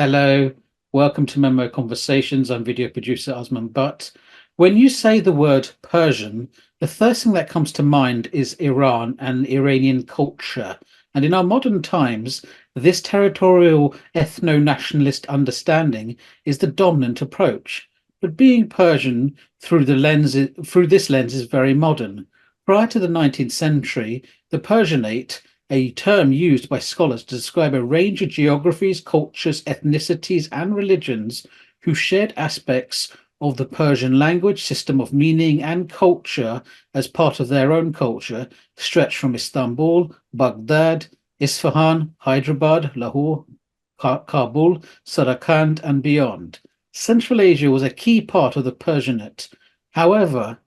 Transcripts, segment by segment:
Hello, welcome to MEMO Conversations. I'm video producer Osman Butt. When you say the word Persian, the first thing that comes to mind is Iran and Iranian culture. And in our modern times, this territorial ethno-nationalist understanding is the dominant approach. But being Persian through this lens is very modern. Prior to the 19th century, the Persianate, a term used by scholars to describe a range of geographies, cultures, ethnicities, and religions who shared aspects of the Persian language, system of meaning, and culture as part of their own culture, stretched from Istanbul, Baghdad, Isfahan, Hyderabad, Lahore, Kabul, Samarkand, and beyond. Central Asia was a key part of the Persianate. However,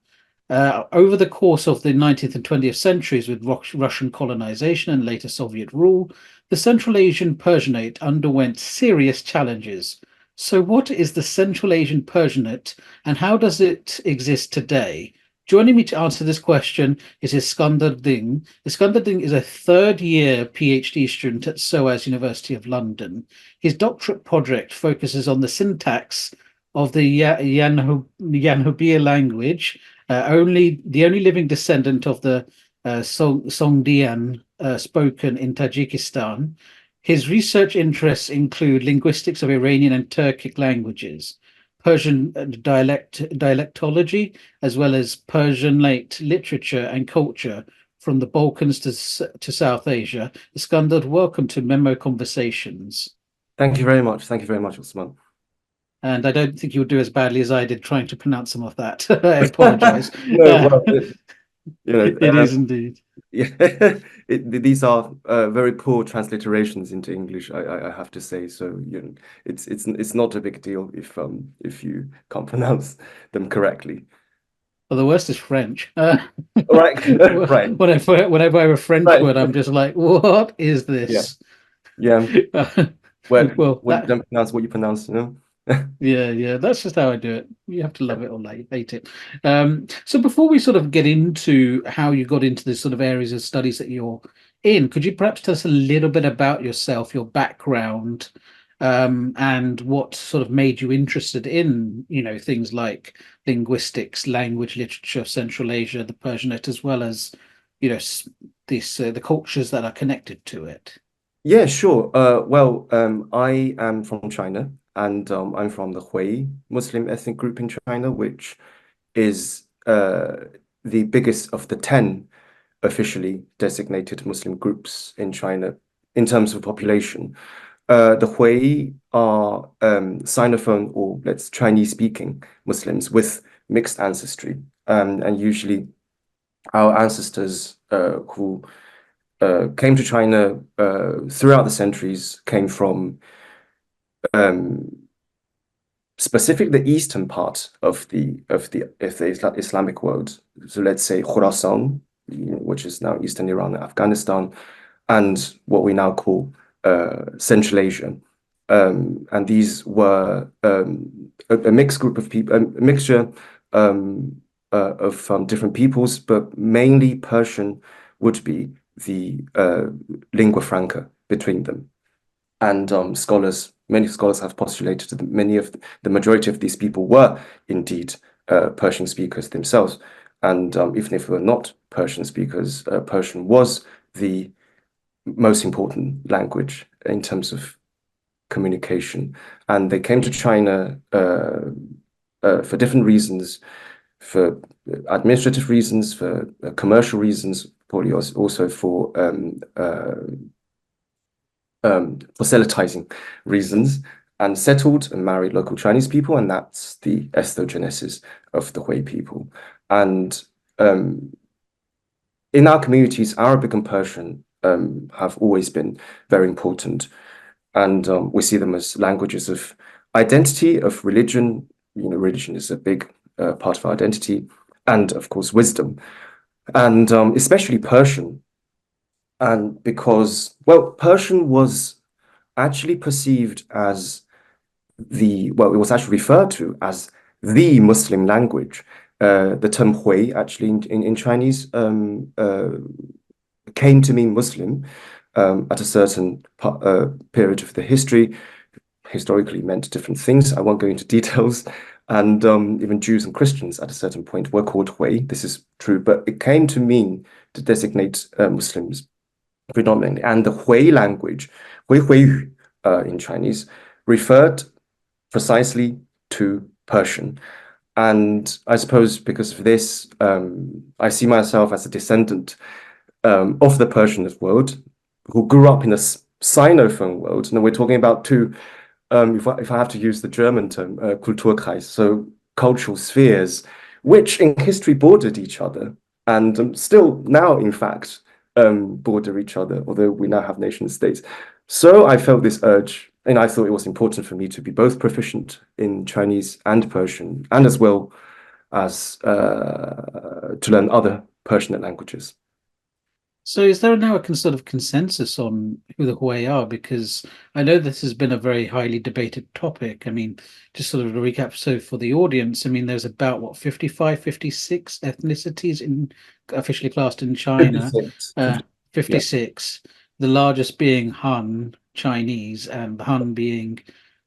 over the course of the 19th and 20th centuries, with Russian colonization and later Soviet rule, the Central Asian Persianate underwent serious challenges. So, what is the Central Asian Persianate and how does it exist today? Joining me to answer this question is Iskandar Ding. Iskandar Ding is a third-year PhD student at SOAS University of London. His doctorate project focuses on the syntax of the Yaghnobi language, the only living descendant of the Songdian spoken in Tajikistan. His research interests include linguistics of Iranian and Turkic languages, Persian dialectology, as well as Persianate literature and culture from the Balkans to South Asia. Iskandar, welcome to MEMO Conversations. Thank you very much. Thank you very much, Osman. And I don't think you'll do as badly as I did trying to pronounce some of that. I apologize. No, well, It is indeed. yeah, these are very poor transliterations into English, I have to say. So, it's not a big deal if you can't pronounce them correctly. Well, the worst is French. Right, right, Whenever I have a French right. word, I'm just like, what is this? Yeah. Well, Well, when you don't pronounce what you pronounce, yeah, that's just how I do it. You have to love it or hate it. So before we sort of get into how you got into the sort of areas of studies that you're in, could you perhaps tell us a little bit about yourself, your background, and what sort of made you interested in, things like linguistics, language, literature, Central Asia, the Persianate, as well as, the cultures that are connected to it? Yeah, sure. I am from China, and I'm from the Hui Muslim ethnic group in China, which is the biggest of the 10 officially designated Muslim groups in China in terms of population. The Hui are Sinophone or let's Chinese-speaking Muslims with mixed ancestry, and usually our ancestors who came to China throughout the centuries came from specifically the eastern part of the Islamic world. So let's say Khorasan, which is now eastern Iran and Afghanistan, and what we now call Central Asia. And these were a mixed group of people, a mixture of different peoples, but mainly Persian would be the lingua franca between them. And many scholars have postulated that the majority of these people were indeed Persian speakers themselves. And even if they were not Persian speakers, Persian was the most important language in terms of communication. And they came to China for different reasons, for administrative reasons, for commercial reasons, probably also for proselytizing reasons, and settled and married local Chinese people, and that's the ethnogenesis of the Hui people. And in our communities, Arabic and Persian have always been very important, and we see them as languages of identity, of religion. Religion is a big part of our identity, and of course, wisdom, and especially Persian. And because, well, Persian was actually perceived as it was actually referred to as the Muslim language. The term Hui actually in Chinese came to mean Muslim at a certain period of the history. historically meant different things. I won't go into details. And even Jews and Christians at a certain point were called Hui. This is true, but it came to mean to designate Muslims predominantly. And the Hui language, Hui Hui in Chinese, referred precisely to Persian. And I suppose because of this, I see myself as a descendant of the Persian world who grew up in a Sinophone world. Now we're talking about two, if I have to use the German term, Kulturkreis, so cultural spheres, which in history bordered each other and still now, in fact, border each other, although we now have nation states. So I felt this urge, and I thought it was important for me to be both proficient in Chinese and Persian, and as well as to learn other Persianate languages. So is there now a sort of consensus on who the Hui are? Because I know this has been a very highly debated topic. I mean, just sort of to recap, so for the audience, I mean, there's about, what, 55, 56 ethnicities officially classed in China. 56. 56, the largest being Han Chinese, and Han being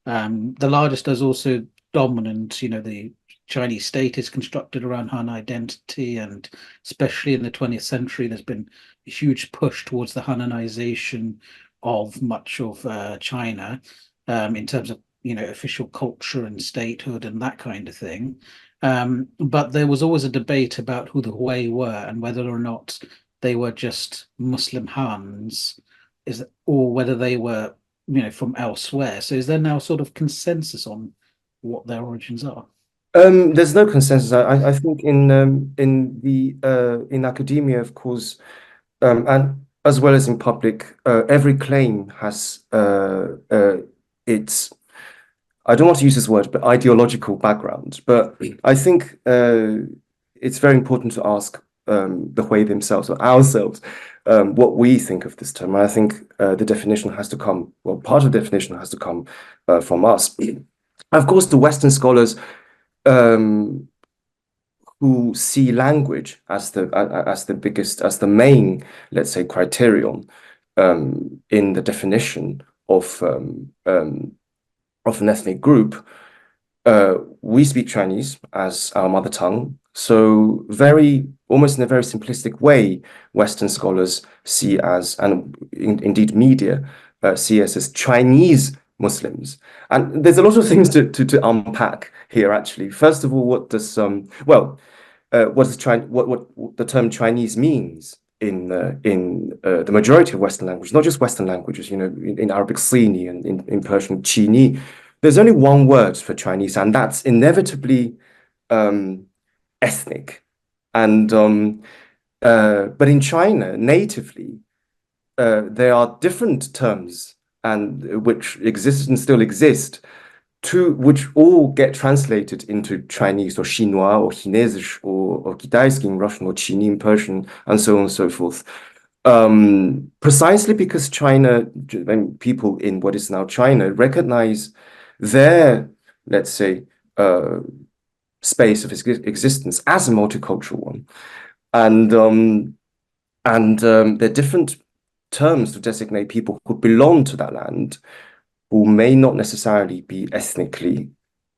the largest as also dominant. The Chinese state is constructed around Han identity, and especially in the 20th century, there's been a huge push towards the Hananization of much of China in terms of official culture and statehood and that kind of thing. But there was always a debate about who the Hui were and whether or not they were just Muslim Hans, or whether they were from elsewhere. So is there now sort of consensus on what their origins are? There's no consensus. I think in academia, of course, and as well as in public, every claim has its, I don't want to use this word, but ideological background. But I think it's very important to ask the Hui themselves or ourselves what we think of this term. And I think the definition has to come, well, part of the definition has to come from us. Of course, the Western scholars who see language as the main, let's say, criterion in the definition of an ethnic group. We speak Chinese as our mother tongue, so almost in a very simplistic way, Western scholars see us, and indeed media see us as Chinese Muslims. And there's a lot of things to unpack here, actually. First of all, what does what the term Chinese means in the majority of Western languages, not just Western languages, in Arabic, Sini, and in Persian, Chini. There's only one word for Chinese, and that's inevitably ethnic. And but in China, natively, there are different terms and which exist and still exist, which all get translated into Chinese or Chinois or Chinesisch or Kitaisky in Russian or Chini in Persian, and so on and so forth. Precisely because China, and people in what is now China, recognize their, let's say, space of existence as a multicultural one, and there are different terms to designate people who belong to that land, who may not necessarily be ethnically.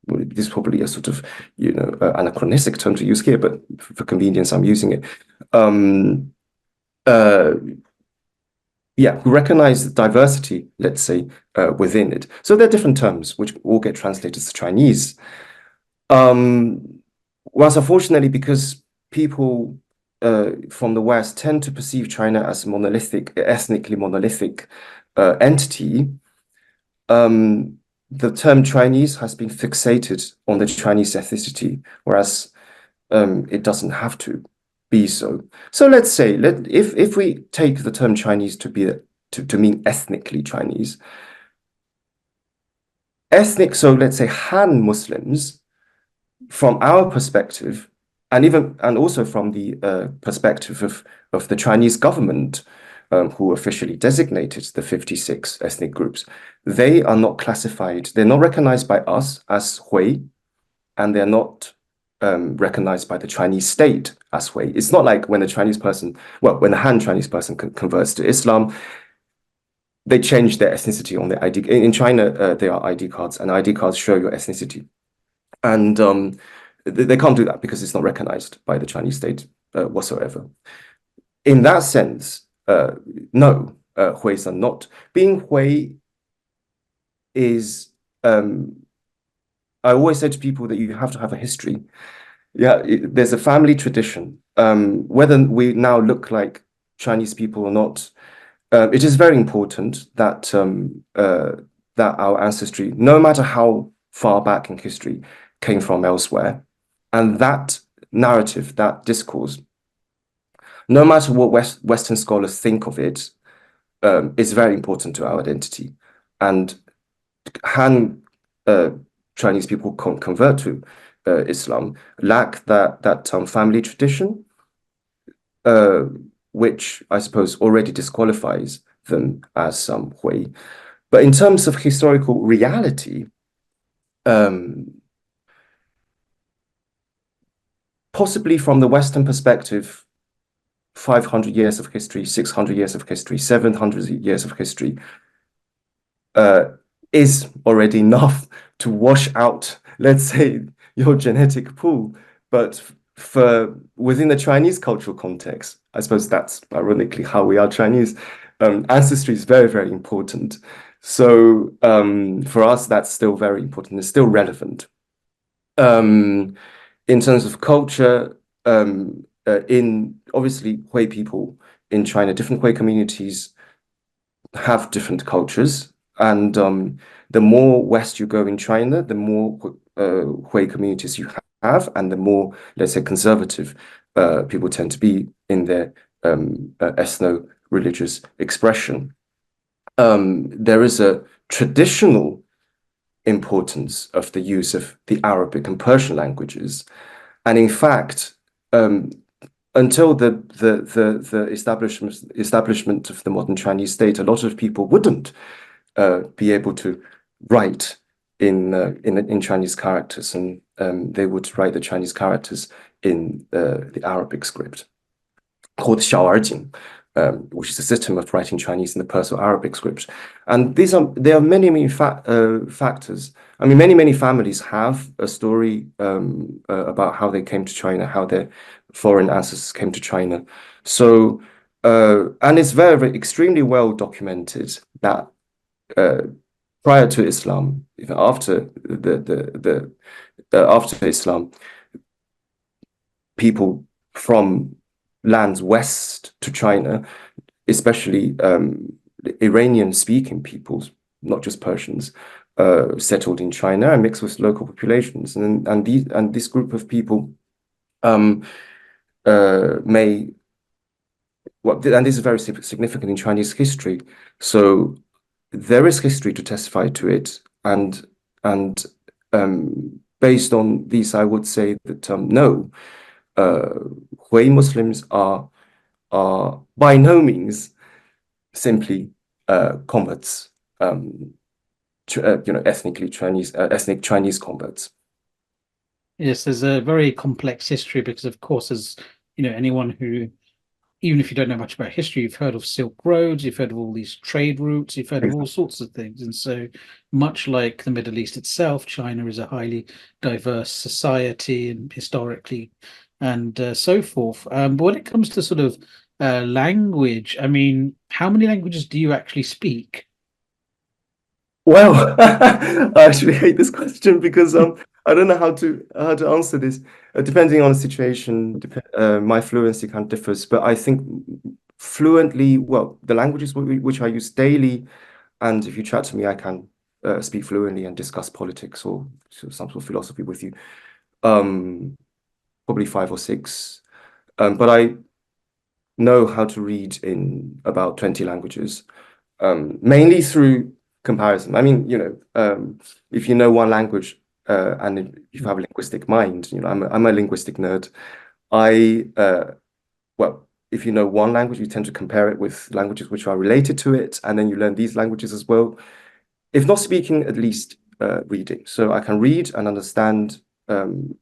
This is probably a sort of anachronistic term to use here, but for convenience, I'm using it. Who recognize the diversity, let's say, within it. So there are different terms which all get translated to Chinese. Whilst unfortunately, because people from the West tend to perceive China as monolithic, ethnically monolithic entity, the term Chinese has been fixated on the Chinese ethnicity, whereas it doesn't have to be so. So let's say, if we take the term Chinese to mean ethnically Chinese, so let's say Han Muslims, from our perspective, and also from the perspective of the Chinese government, who officially designated the 56 ethnic groups, they are not classified, they're not recognized by us as Hui, and they're not recognized by the Chinese state as Hui. It's not like when a Chinese person, when a Han Chinese person converts to Islam, they change their ethnicity on their ID. In China, there are ID cards, and ID cards show your ethnicity. And they can't do that because it's not recognized by the Chinese state whatsoever. In that sense, no, Huis are not. Being Hui is, I always say to people that you have to have a history. Yeah, there's a family tradition. Whether we now look like Chinese people or not, it is very important that that our ancestry, no matter how far back in history, came from elsewhere, and that narrative, that discourse, no matter what Western scholars think of it, is very important to our identity. And Han Chinese people convert to Islam lack that family tradition, which I suppose already disqualifies them as some Hui. But in terms of historical reality, possibly from the Western perspective, 500 years of history, 600 years of history, 700 years of history is already enough to wash out, let's say, your genetic pool. But for within the Chinese cultural context, I suppose that's ironically how we are Chinese. Ancestry is very, very important. So for us, that's still very important. It's still relevant. In terms of culture, in obviously Hui people in China, different Hui communities have different cultures. And the more west you go in China, the more Hui communities you have, and the more, let's say, conservative people tend to be in their ethno-religious expression. There is a traditional importance of the use of the Arabic and Persian languages. And in fact, until the establishment of the modern Chinese state, a lot of people wouldn't be able to write in Chinese characters, and they would write the Chinese characters in the Arabic script called Xiao'erjing, which is a system of writing Chinese in the Perso-Arabic script. And there are many factors. I mean, many families have a story about how they came to China, how their foreign ancestors came to China. So, and it's very extremely well documented that prior to Islam, even after after Islam, people from lands west to China, especially Iranian-speaking peoples, not just Persians, settled in China and mixed with local populations, and this group of people may. Well, and this is very significant in Chinese history. So there is history to testify to it, and based on these, I would say that no, Hui Muslims are by no means simply converts, ethnically Chinese, ethnic Chinese converts. Yes, there's a very complex history because, of course, as anyone who, even if you don't know much about history, you've heard of Silk Roads, you've heard of all these trade routes, you've heard of all sorts of things. And so much like the Middle East itself, China is a highly diverse society and historically and so forth. But when it comes to sort of language, I mean, how many languages do you actually speak? Well, I actually hate this question because I don't know how to answer this. Depending on the situation, my fluency kind of differs. But I think fluently, well, the languages which I use daily, and if you chat to me, I can speak fluently and discuss politics or some sort of philosophy with you. Probably 5 or 6. But I know how to read in about 20 languages, mainly through comparison. I mean, if you know one language and if you have a linguistic mind, I'm a linguistic nerd. Well, if you know one language, you tend to compare it with languages which are related to it, and then you learn these languages as well. If not speaking, at least reading. So I can read and understand and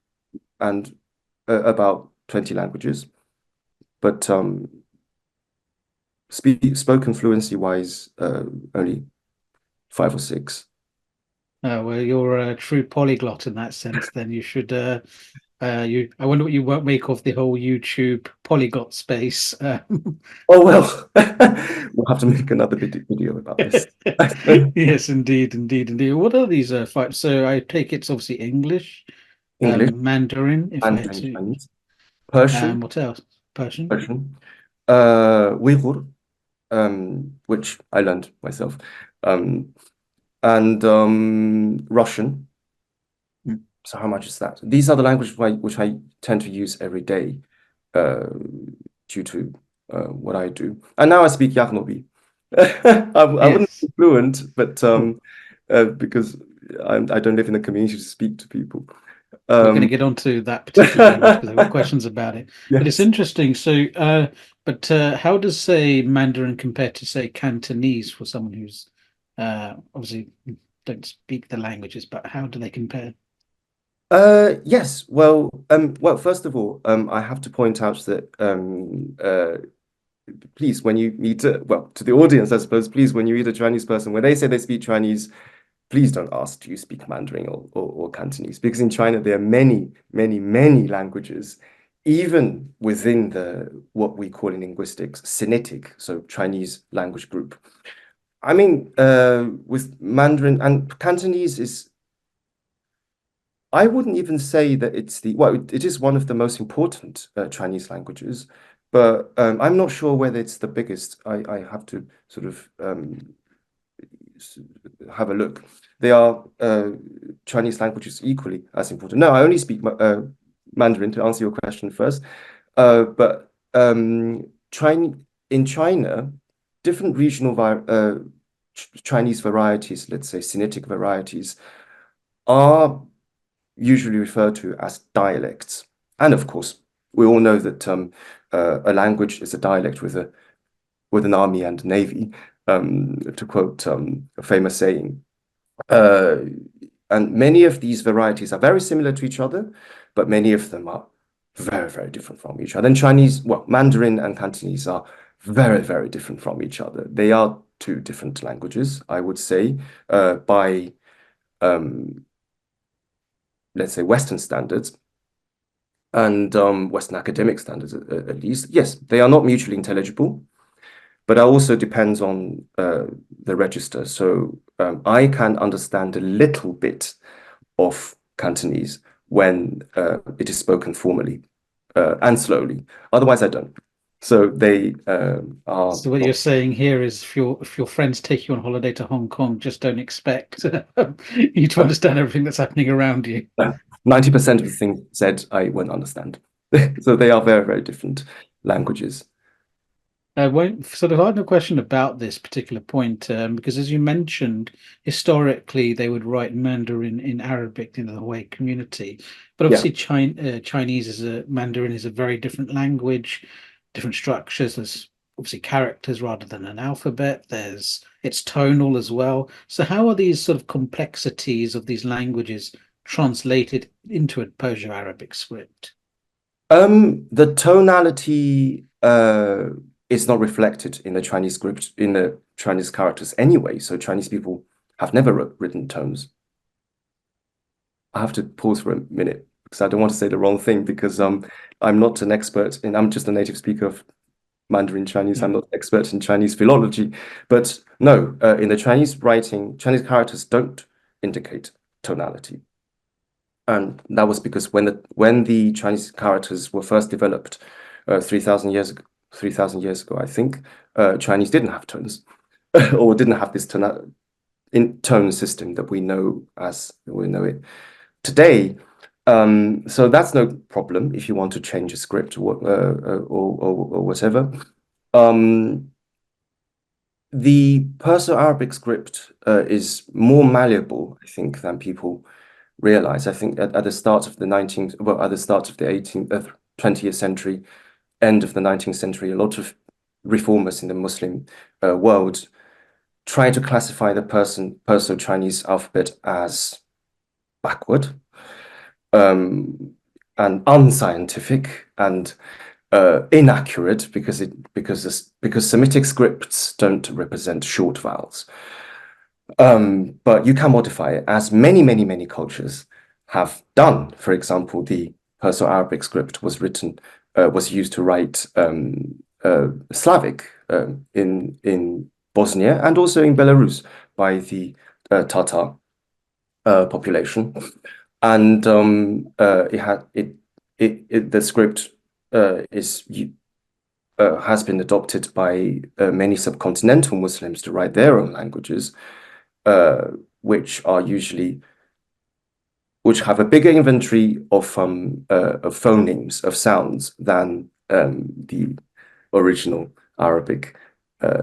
about 20 languages. But Spoken fluency wise, only 5 or 6. Well, you're a true polyglot in that sense. Then you should. I wonder what you won't make of the whole YouTube polyglot space. Oh well, we'll have to make another video about this. Yes, indeed, indeed, indeed. What are these five? So I take it's obviously English, English, Mandarin, if I had Mandarin to. Chinese, Persian, What else? Persian. Persian, Uyghur, which I learned myself, um, and Russian. Mm. So how much is that? These are the languages which I tend to use every day, uh, due to what I do. And now I speak Yaghnobi. I wouldn't Yes. be fluent, but because I don't live in a community to speak to people. We're going to Um, get onto that particular language because I've got questions about it. But it's yes. interesting. So, how does, say, Mandarin compare to, say, Cantonese for someone who's obviously don't speak the languages, but how do they compare? Yes. Well, first of all, I have to point out that please, when you meet, well, to the audience, I suppose, please, when you meet a Chinese person, when they say they speak Chinese, please don't ask, do you speak Mandarin or Cantonese? Because in China, there are many, many, many languages, even within the what we call in linguistics, Sinitic, so Chinese language group. I mean, with Mandarin and Cantonese is, I wouldn't even say that it's well, it is one of the most important Chinese languages, but I'm not sure whether it's the biggest. I have to sort of have a look. They are Chinese languages equally as important. No, I only speak Mandarin to answer your question first. But China, in China, different regional Chinese varieties, let's say Sinitic varieties, are usually referred to as dialects. And of course, we all know that a language is a dialect with an army and navy, to quote a famous saying. Uh, and many of these varieties are very similar to each other, but many of them are very, very different from each other. And Chinese, well, Mandarin and Cantonese are very, very different from each other. They are two different languages, I would say, by let's say Western standards and Western academic standards at least. Yes, they are not mutually intelligible, but it also depends on the register. So I can understand a little bit of Cantonese when it is spoken formally and slowly. Otherwise, I don't. So they are So what not you're saying here is if your friends take you on holiday to Hong Kong, just don't expect you to understand everything that's happening around you. 90% of the things said I won't understand. So they are very, very different languages. Won't sort of I have a question about this particular point because, as you mentioned, historically they would write Mandarin in Arabic in the Hui community, but Yeah. obviously Chinese is a Mandarin is a very different language, different structures. There's obviously characters rather than an alphabet. There's it's tonal as well. So how are these sort of complexities of these languages translated into a Persian-Arabic script? The tonality is not reflected in the Chinese script, in the Chinese characters anyway. So Chinese people have never written tones. I have to pause for a minute because I don't want to say the wrong thing because I'm not an expert in, I'm just a native speaker of Mandarin Chinese. I'm not an expert in Chinese philology. But no, in the Chinese writing, Chinese characters don't indicate tonality. And that was because when the Chinese characters were first developed 3,000 years ago, I think, Chinese didn't have tones or didn't have this tone system that we know it today. So that's no problem if you want to change a script or whatever. The Perso-Arabic script is more malleable, I think, than people realize. I think at the start of the 19th, well, at the start of the 20th century, end of the 19th century, a lot of reformers in the Muslim world tried to classify the Perso-Chinese alphabet as backward and unscientific and inaccurate because Semitic scripts don't represent short vowels. But you can modify it, as many cultures have done. For example, the Perso-Arabic script was used to write Slavic in Bosnia and also in Belarus by the Tatar population, and the script has been adopted by many subcontinental Muslims to write their own languages, which have a bigger inventory of phonemes, of sounds, than the original Arabic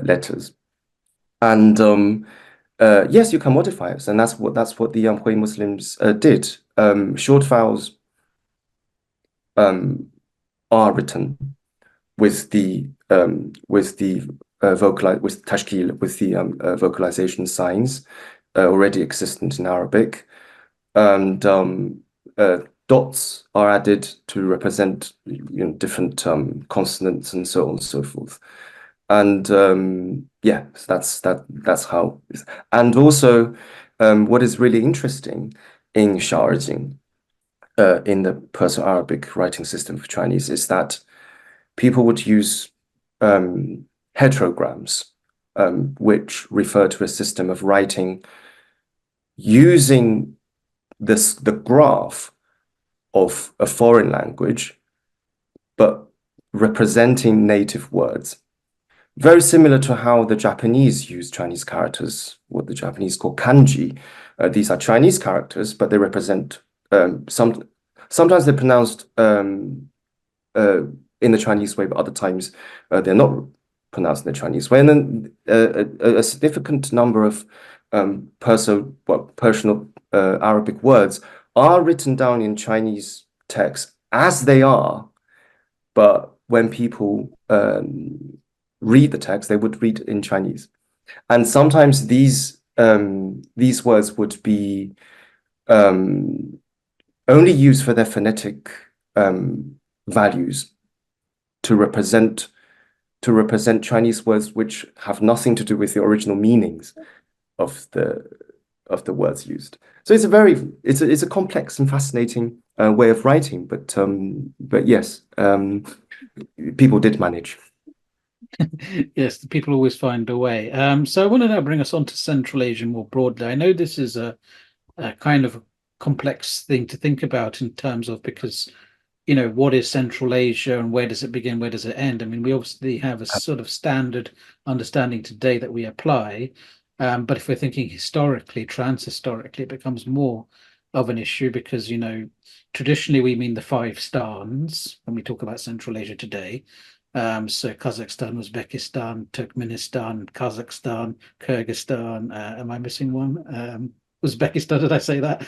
letters. And yes, you can modify it, and that's what the Hui Muslims did. Short vowels are written with the vocalization signs already existent in Arabic, and dots are added to represent different consonants and so on and so forth. And yeah, so that's how. And also, what is really interesting in Shaojing, in the Perso-Arabic writing system for Chinese, is that people would use heterograms, which refer to a system of writing using the graph of a foreign language, but representing native words. Very similar to how the Japanese use Chinese characters, what the Japanese call kanji. These are Chinese characters, but they represent sometimes they're pronounced in the Chinese way, but other times they're not pronounced in the Chinese way. And then a significant number of Persian Arabic words are written down in Chinese text as they are, but when people read the text, they would read in Chinese. And sometimes these words would be only used for their phonetic values to represent Chinese words which have nothing to do with the original meanings of the words used. So it's a complex and fascinating way of writing, but yes, people did manage. Yes, the people always find a way. So I want to now bring us on to Central Asia more broadly. I know this is a kind of complex thing to think about in terms of, because what is Central Asia and where does it begin, where does it end? I mean, we obviously have a sort of standard understanding today that we apply, but if we're thinking historically, transhistorically, it becomes more of an issue because traditionally we mean the five stans when we talk about Central Asia today. So Kazakhstan, Uzbekistan, Turkmenistan, Kazakhstan, Kyrgyzstan. Am I missing one? Uzbekistan, did I say that?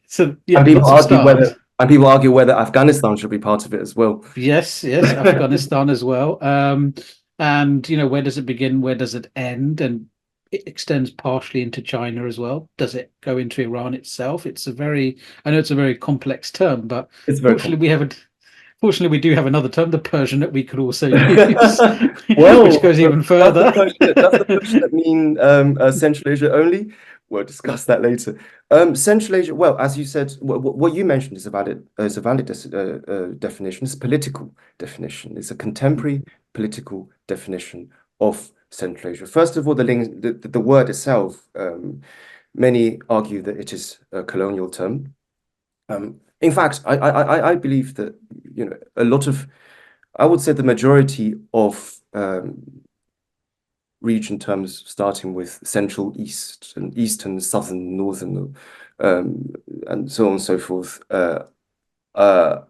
So yeah, and people argue whether Afghanistan should be part of it as well. Yes, Afghanistan as well. And where does it begin? Where does it end? And it extends partially into China as well. Does it go into Iran itself? I know it's a very complex term, but fortunately, we do have another term, the Persianate, we could also use, which goes even further. Does the Persianate mean Central Asia only? We'll discuss that later. Central Asia, well, as you said, what you mentioned is a valid definition. It's a political definition. It's a contemporary political definition of Central Asia. First of all, the word itself, many argue that it is a colonial term. In fact, I believe that I would say the majority of region terms, starting with Central East and Eastern, Southern, Northern, and so on and so forth, are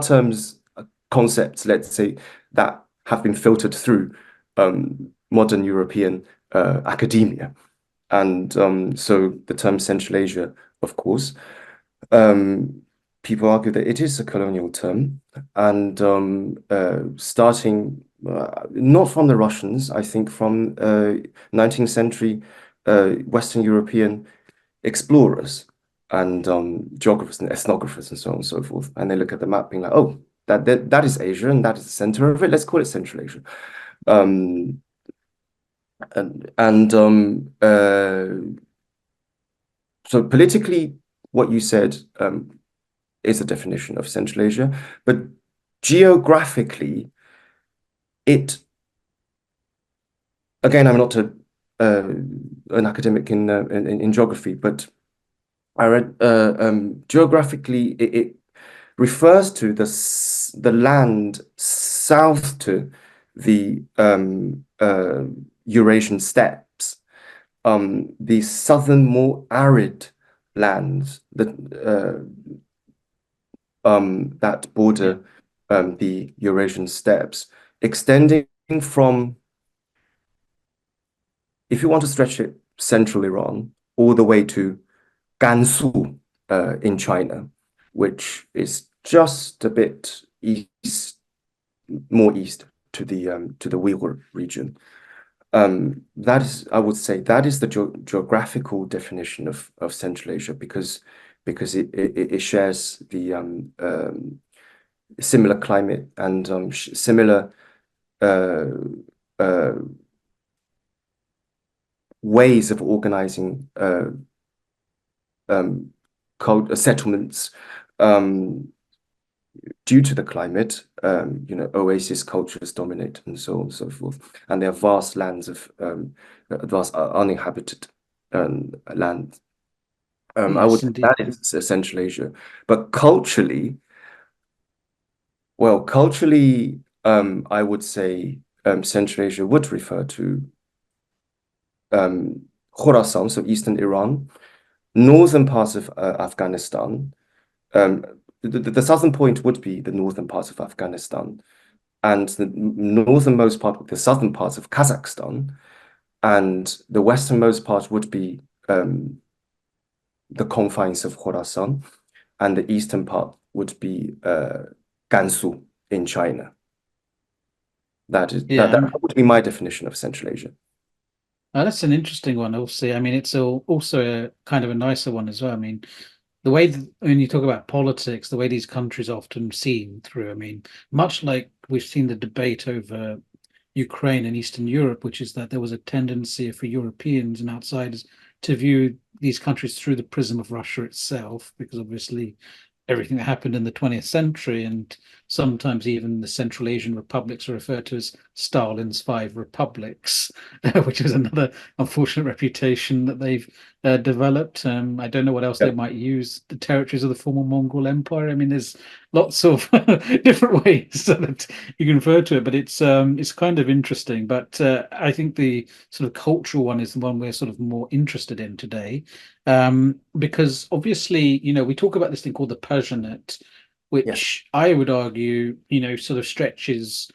terms, concepts, let's say, that have been filtered through modern European academia. And so the term Central Asia, of course, people argue that it is a colonial term, and starting not from the Russians, I think from 19th century Western European explorers and geographers and ethnographers and so on and so forth. And they look at the map being like, oh, that is Asia and that is the center of it. Let's call it Central Asia. Um, and so politically, what you said is a definition of Central Asia, but geographically, it again, I'm not an academic in geography, but I read geographically it refers to the land south to the Eurasian steppes, the southern, more arid lands that border the Eurasian steppes, extending from, if you want to stretch it, central Iran all the way to Gansu in China, which is just a bit east, more east to the Uyghur region. That is, I would say, that is the geographical definition of Central Asia because it shares the similar climate and similar ways of organizing settlements due to the climate. Oasis cultures dominate and so on and so forth. And there are vast lands of vast uninhabited land. I would Yes, say indeed. that is Central Asia. But culturally, I would say Central Asia would refer to Khorasan, so Eastern Iran, northern parts of Afghanistan. The southern point would be the northern parts of Afghanistan, and the northernmost part, the southern parts of Kazakhstan, and the westernmost part would be the confines of Khorasan, and the eastern part would be Gansu in China. That would be my definition of Central Asia. That's an interesting one. Also, I mean, it's also a kind of a nicer one as well. I mean, the way that, when you talk about politics, the way these countries are often seen through, I mean, much like we've seen the debate over Ukraine and Eastern Europe, which is that there was a tendency for Europeans and outsiders to view these countries through the prism of Russia itself, because obviously everything that happened in the 20th century, and sometimes even the Central Asian republics are referred to as Stalin's five republics, which is another unfortunate reputation that they've developed. I don't know what else they might use. The territories of the former Mongol Empire. I mean, there's lots of different ways that you can refer to it, but it's kind of interesting. But I think the sort of cultural one is the one we're sort of more interested in today, because obviously, we talk about this thing called the Persianate, which I would argue, sort of stretches,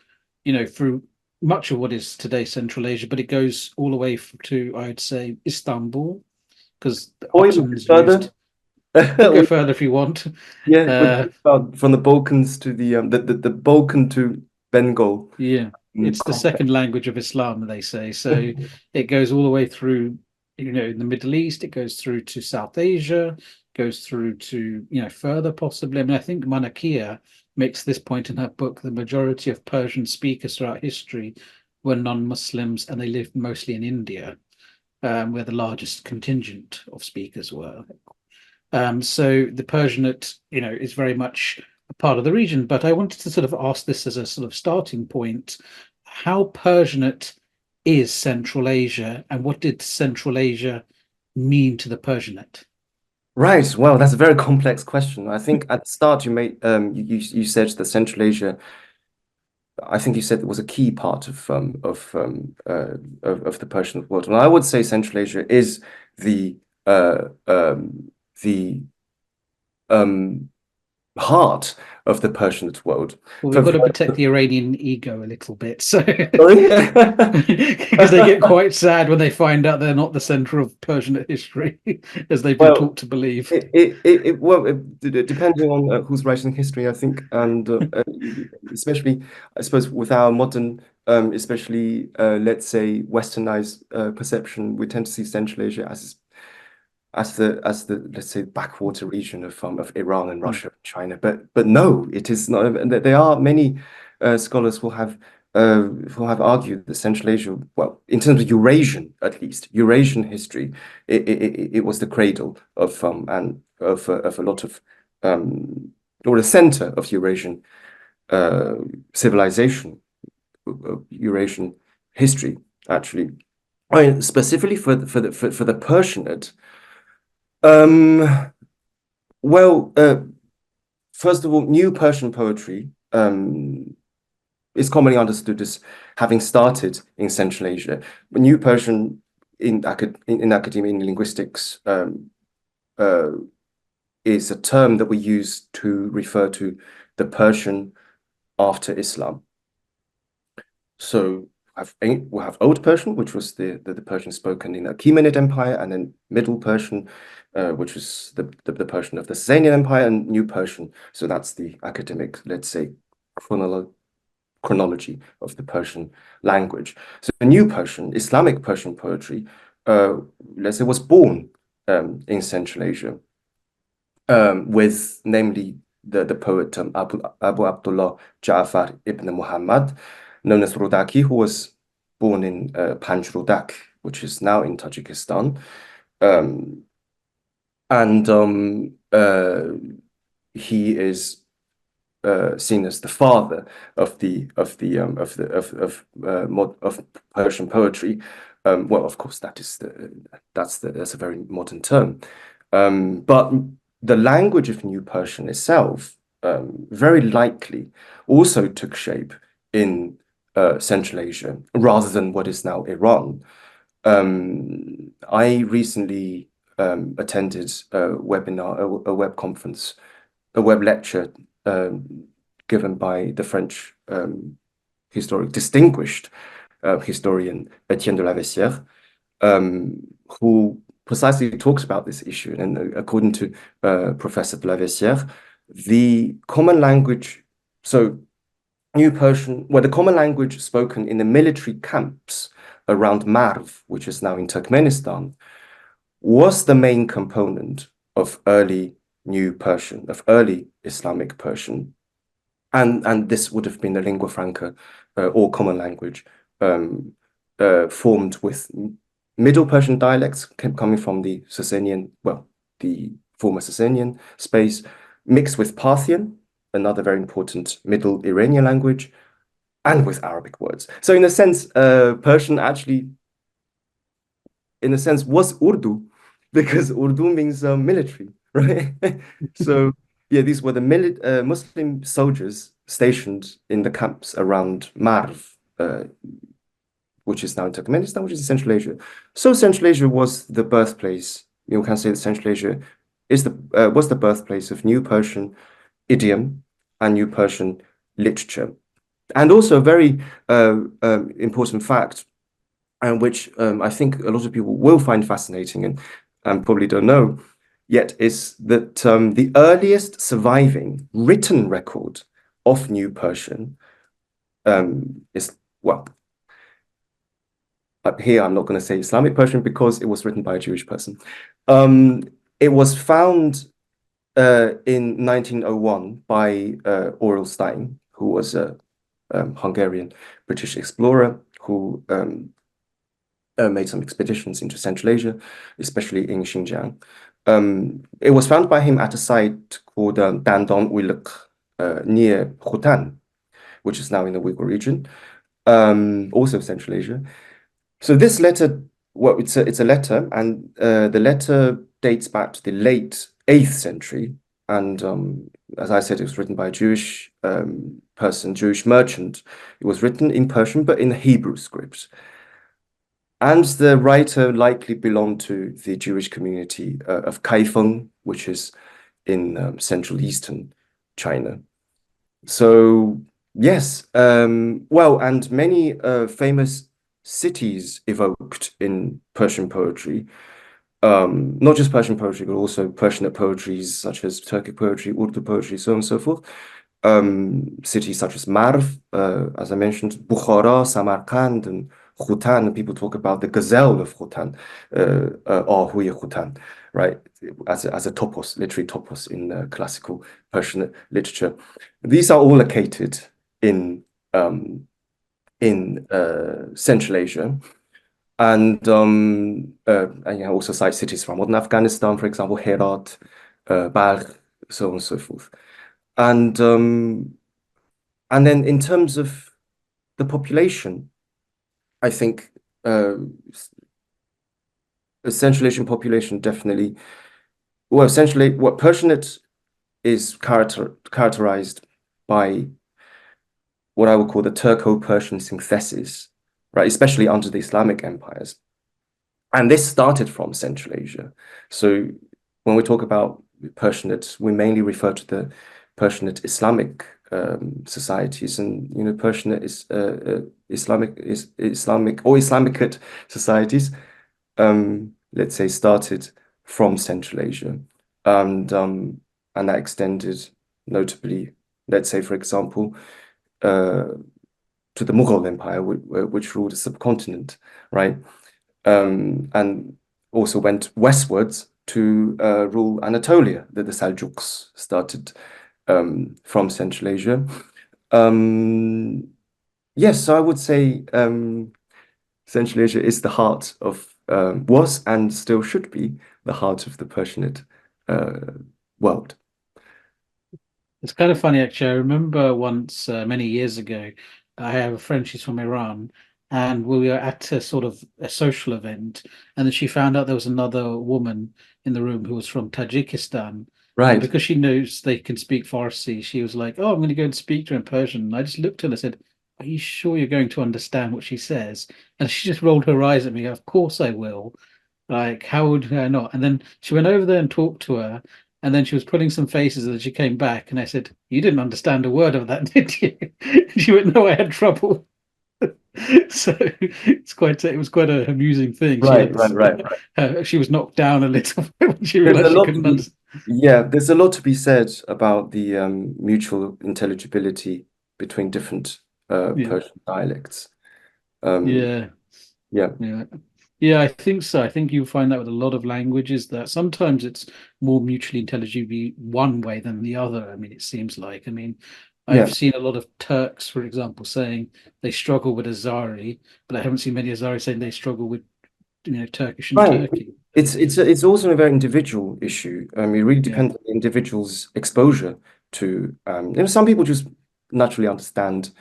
through much of what is today Central Asia, but it goes all the way to, I would say, Istanbul, because the Or even Ottomans further. used. We'll go further if you want. Yeah, from the Balkans to the Balkan to Bengal. Yeah, it's the second language of Islam, they say. So it goes all the way through, in the Middle East, it goes through to South Asia, goes through to, further possibly. I mean, I think Manakia makes this point in her book. The majority of Persian speakers throughout history were non-Muslims, and they lived mostly in India, where the largest contingent of speakers were. So the Persianate, is very much a part of the region. But I wanted to sort of ask this as a sort of starting point: how Persianate is Central Asia, and what did Central Asia mean to the Persianate? Right. Well, that's a very complex question. I think at the start you made you said that Central Asia. I think you said it was a key part of the Persian world, and I would say Central Asia is the the heart of the Persianate world. Well, we've For, got to for- protect the Iranian ego a little bit, so Sorry? because they get quite sad when they find out they're not the center of Persianate history, as they've been Well, taught to believe. depending on who's writing history, I think, and especially, I suppose, with our modern, especially, let's say, westernized perception, we tend to see Central Asia as as the let's say backwater region of Iran and Russia and China. But no, it is not. There are many scholars who have argued that Central Asia, well, in terms of Eurasian at least, Eurasian history, it was the cradle of and of a lot of or the center of Eurasian civilization, Eurasian history, actually. I mean, specifically for the Persianate. Well, first of all, New Persian poetry is commonly understood as having started in Central Asia. New Persian in academia, in linguistics, is a term that we use to refer to the Persian after Islam. So we have Old Persian, which was the Persian spoken in the Achaemenid Empire, and then Middle Persian, which was the Persian of the Sasanian Empire, and New Persian. So that's the academic, let's say, chronology of the Persian language. So the New Persian, Islamic Persian poetry, let's say, was born in Central Asia, with namely the poet Abu Abdullah Ja'far ibn Muhammad, known as Rudaki, who was born in Panj Rudak, which is now in Tajikistan, and he is seen as the father of Persian poetry. Well, of course, that's a very modern term, but the language of New Persian itself very likely also took shape in Central Asia rather than what is now Iran. I recently attended a webinar, a web conference, a web lecture given by the French distinguished historian Etienne de la Vessière, who precisely talks about this issue. And according to Professor de la Vessière, the common language, so New Persian, the common language spoken in the military camps around Marv, which is now in Turkmenistan, was the main component of early New Persian, of early Islamic Persian. And this would have been the lingua franca, or common language, formed with Middle Persian dialects coming from the Sasanian, the former Sasanian space, mixed with Parthian, another very important Middle Iranian language, and with Arabic words. So in a sense, Persian actually, in a sense, was Urdu, because Urdu means military, right? So yeah, these were the Muslim soldiers stationed in the camps around Marv, which is now in Turkmenistan, which is in Central Asia. So Central Asia was the birthplace. You can say that Central Asia was the birthplace of New Persian idiom and New Persian literature. And also a very important fact, and which I think a lot of people will find fascinating and probably don't know yet, is that the earliest surviving written record of New Persian is, here I'm not going to say Islamic Persian because it was written by a Jewish person. It was found in 1901 by Aurel Stein, who was a Hungarian British explorer who made some expeditions into Central Asia, especially in Xinjiang. It was found by him at a site called Dandon Uyluk, near Khotan, which is now in the Uyghur region, also Central Asia. So this letter, it's a letter, and the letter dates back to the late 8th century. And as I said, it was written by a Jewish person, Jewish merchant. It was written in Persian, but in Hebrew script. And the writer likely belonged to the Jewish community of Kaifeng, which is in Central Eastern China. So yes, and many famous cities evoked in Persian poetry, not just Persian poetry, but also Persianate poetries such as Turkic poetry, Urdu poetry, so on and so forth. Cities such as Marv, as I mentioned, Bukhara, Samarkand, and Khutan, people talk about the gazelle of Khutan, or Huya Khutan, right? As a topos, literary topos in classical Persian literature. These are all located in um, Central Asia. And you also cite cities from modern Afghanistan, for example, Herat, Balkh, so on and so forth. And and then in terms of the population, I think the Central Asian population definitely, well, essentially what Persianate is characterized by what I would call the Turco-Persian synthesis, right? Especially under the Islamic empires. And this started from Central Asia. So when we talk about Persianate, we mainly refer to the Persianate Islamic societies, and Persianate is Islamic or Islamicate societies. Let's say started from Central Asia, and that extended notably, let's say, for example, to the Mughal Empire, which ruled the subcontinent, right? And also went westwards to rule Anatolia. The Seljuks started from Central Asia. Yes, so I would say Central Asia is the heart of, was and still should be the heart of the Persianate world. It's kind of funny, actually. I remember once, many years ago, I have a friend, she's from Iran, and we were at a sort of a social event, and then she found out there was another woman in the room who was from Tajikistan. And Right. because she knows they can speak Farsi, she was like, "Oh, I'm going to go and speak to her in Persian." And I just looked at her and I said, "Are you sure you're going to understand what she says?" And she just rolled her eyes at me. Of course I will. Like, how would I not? And then she went over there and talked to her, and then she was putting some faces, and she came back, and I said, "You didn't understand a word of that, did you?" And she went, "No, I had trouble." So it was quite an amusing thing. She Right, had right, right, she was knocked down a little when she There's a realized she lot to couldn't be, understand. yeah, there's a lot to be said about the mutual intelligibility between different Yeah, Persian dialects. Um, yeah, yeah, yeah. Yeah, I think so. I think you find that with a lot of languages that sometimes it's more mutually intelligible one way than the other. I mean, it seems like. I mean, I've yeah, seen a lot of Turks, for example, saying they struggle with Azari, but I haven't seen many Azari saying they struggle with, Turkish and right. Turkey. It's also a very individual issue. It really Yeah, depends on the individual's exposure to. Some people just naturally understand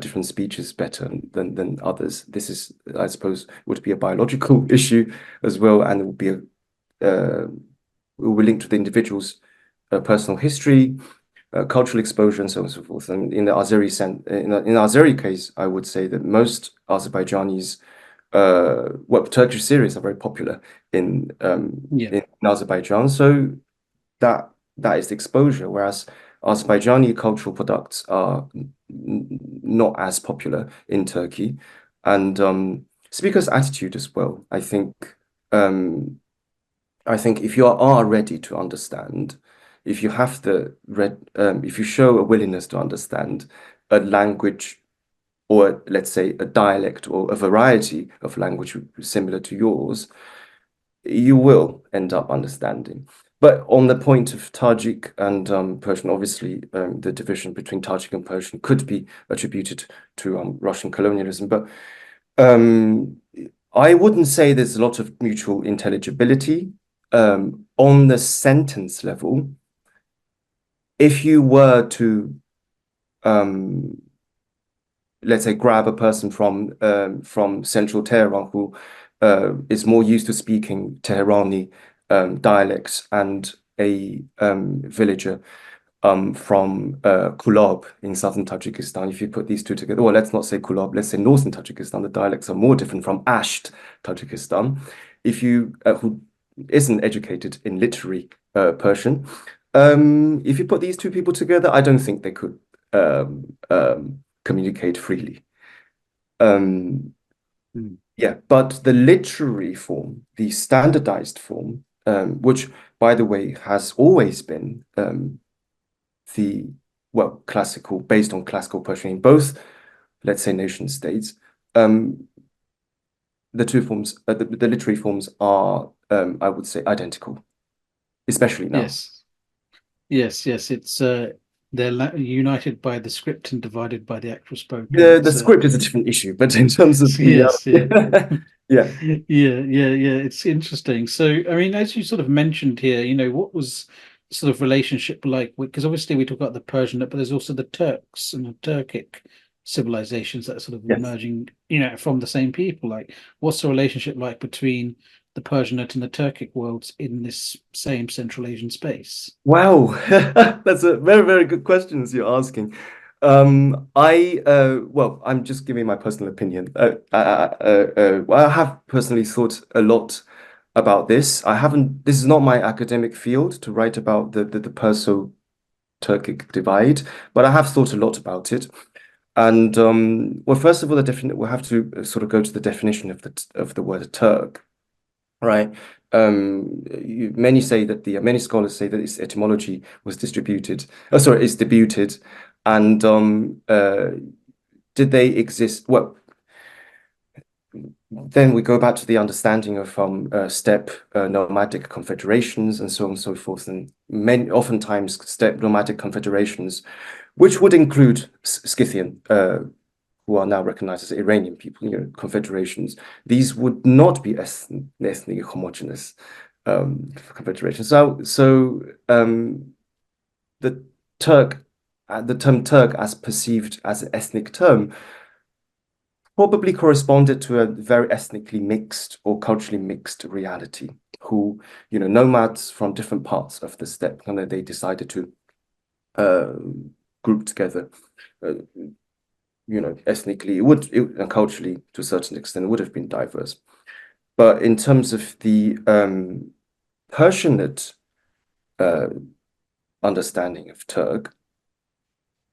different speeches better than others. This is, I suppose, would be a biological issue as well, and it would be a uh, will be linked to the individual's personal history, cultural exposure, and so on and so forth. And in the Azeri case, I would say that most Azerbaijanis, Turkish series are very popular in yeah, Azerbaijan. So that that is the exposure, whereas Azerbaijani cultural products are not as popular in Turkey, and speakers' attitude as well. Um, I think if you are ready to understand, if you have if you show a willingness to understand a language, or let's say a dialect or a variety of language similar to yours, you will end up understanding. But on the point of Tajik and Persian, obviously the division between Tajik and Persian could be attributed to Russian colonialism. But um, I wouldn't say there's a lot of mutual intelligibility on the sentence level. If you were to, um, let's say, grab a person from central Tehran who is more used to speaking Teherani dialects, and a villager from Kulab in southern Tajikistan. If you put these two together, well, let's not say Kulab, let's say northern Tajikistan, the dialects are more different from Asht, Tajikistan. If you who isn't educated in literary Persian, if you put these two people together, I don't think they could communicate freely. Um, mm, yeah, but the literary form, the standardized form, which, by the way, has always been the classical, based on classical Persian in both, let's say, nation states. Um, two forms, the literary forms are, I would say, identical, especially now. Yes. Yes. It's they're united by the script and divided by the actual spoken. The script is a different issue, but in terms of yes, yeah. yeah. Yeah. It's interesting. So, I mean, as you sort of mentioned here, what was sort of relationship like? Because obviously we talk about the Persianate, but there's also the Turks and the Turkic civilizations that are sort of Yes. emerging, from the same people. Like, what's the relationship like between the Persianate and the Turkic worlds in this same Central Asian space? Wow, that's a very, very good questions you're asking. Well, I'm just giving my personal opinion. Well, I have personally thought a lot about this. I haven't, this is not my academic field to write about the Perso-Turkic divide, but I have thought a lot about it. And well, first of all, we'll have to sort of go to the definition of the word Turk, right? Many say that many scholars say that its etymology was distributed. Oh, sorry, is debuted, and did they exist? Well, then we go back to the understanding of steppe nomadic confederations and so on and so forth, and oftentimes steppe nomadic confederations, which would include Scythian, who are now recognized as Iranian people, confederations. These would not be ethnically homogeneous confederations. So the the term Turk, as perceived as an ethnic term, probably corresponded to a very ethnically mixed or culturally mixed reality. Who, nomads from different parts of the steppe, and they decided to group together. Ethnically, and culturally, to a certain extent, it would have been diverse. But in terms of the Persianate understanding of Turk,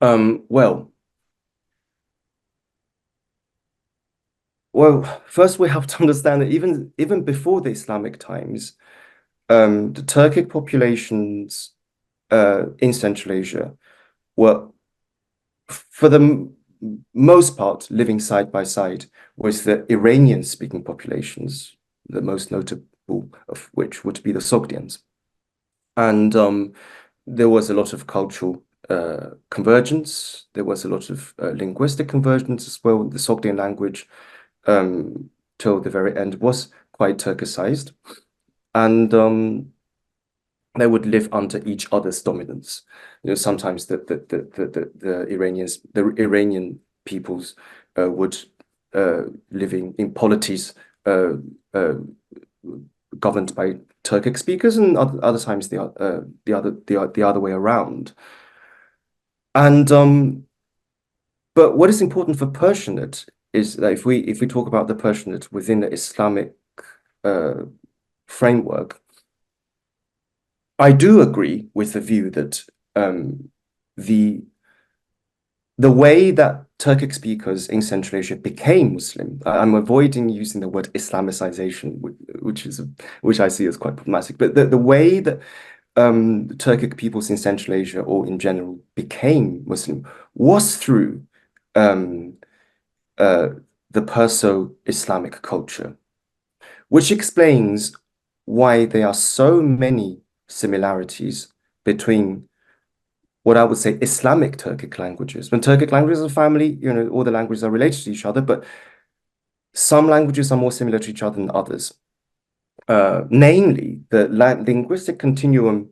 well, first we have to understand that even before the Islamic times, the Turkic populations in Central Asia were, for the most part, living side by side with the Iranian-speaking populations, the most notable of which would be the Sogdians. And there was a lot of cultural convergence. There was a lot of linguistic convergence as well. The Sogdian language, till the very end, was quite Turkicized. And they would live under each other's dominance. Sometimes the Iranian peoples would living in polities governed by Turkic speakers, and other times the other way around. And but what is important for Persianate is that if we talk about the Persianate within the Islamic framework, I do agree with the view that the way that Turkic speakers in Central Asia became Muslim, I'm avoiding using the word Islamicization, which I see as quite problematic, but the way that Turkic peoples in Central Asia, or in general, became Muslim was through the Perso-Islamic culture, which explains why there are so many similarities between what I would say Islamic Turkic languages. When Turkic languages are family, all the languages are related to each other, but some languages are more similar to each other than others. Namely, the linguistic continuum,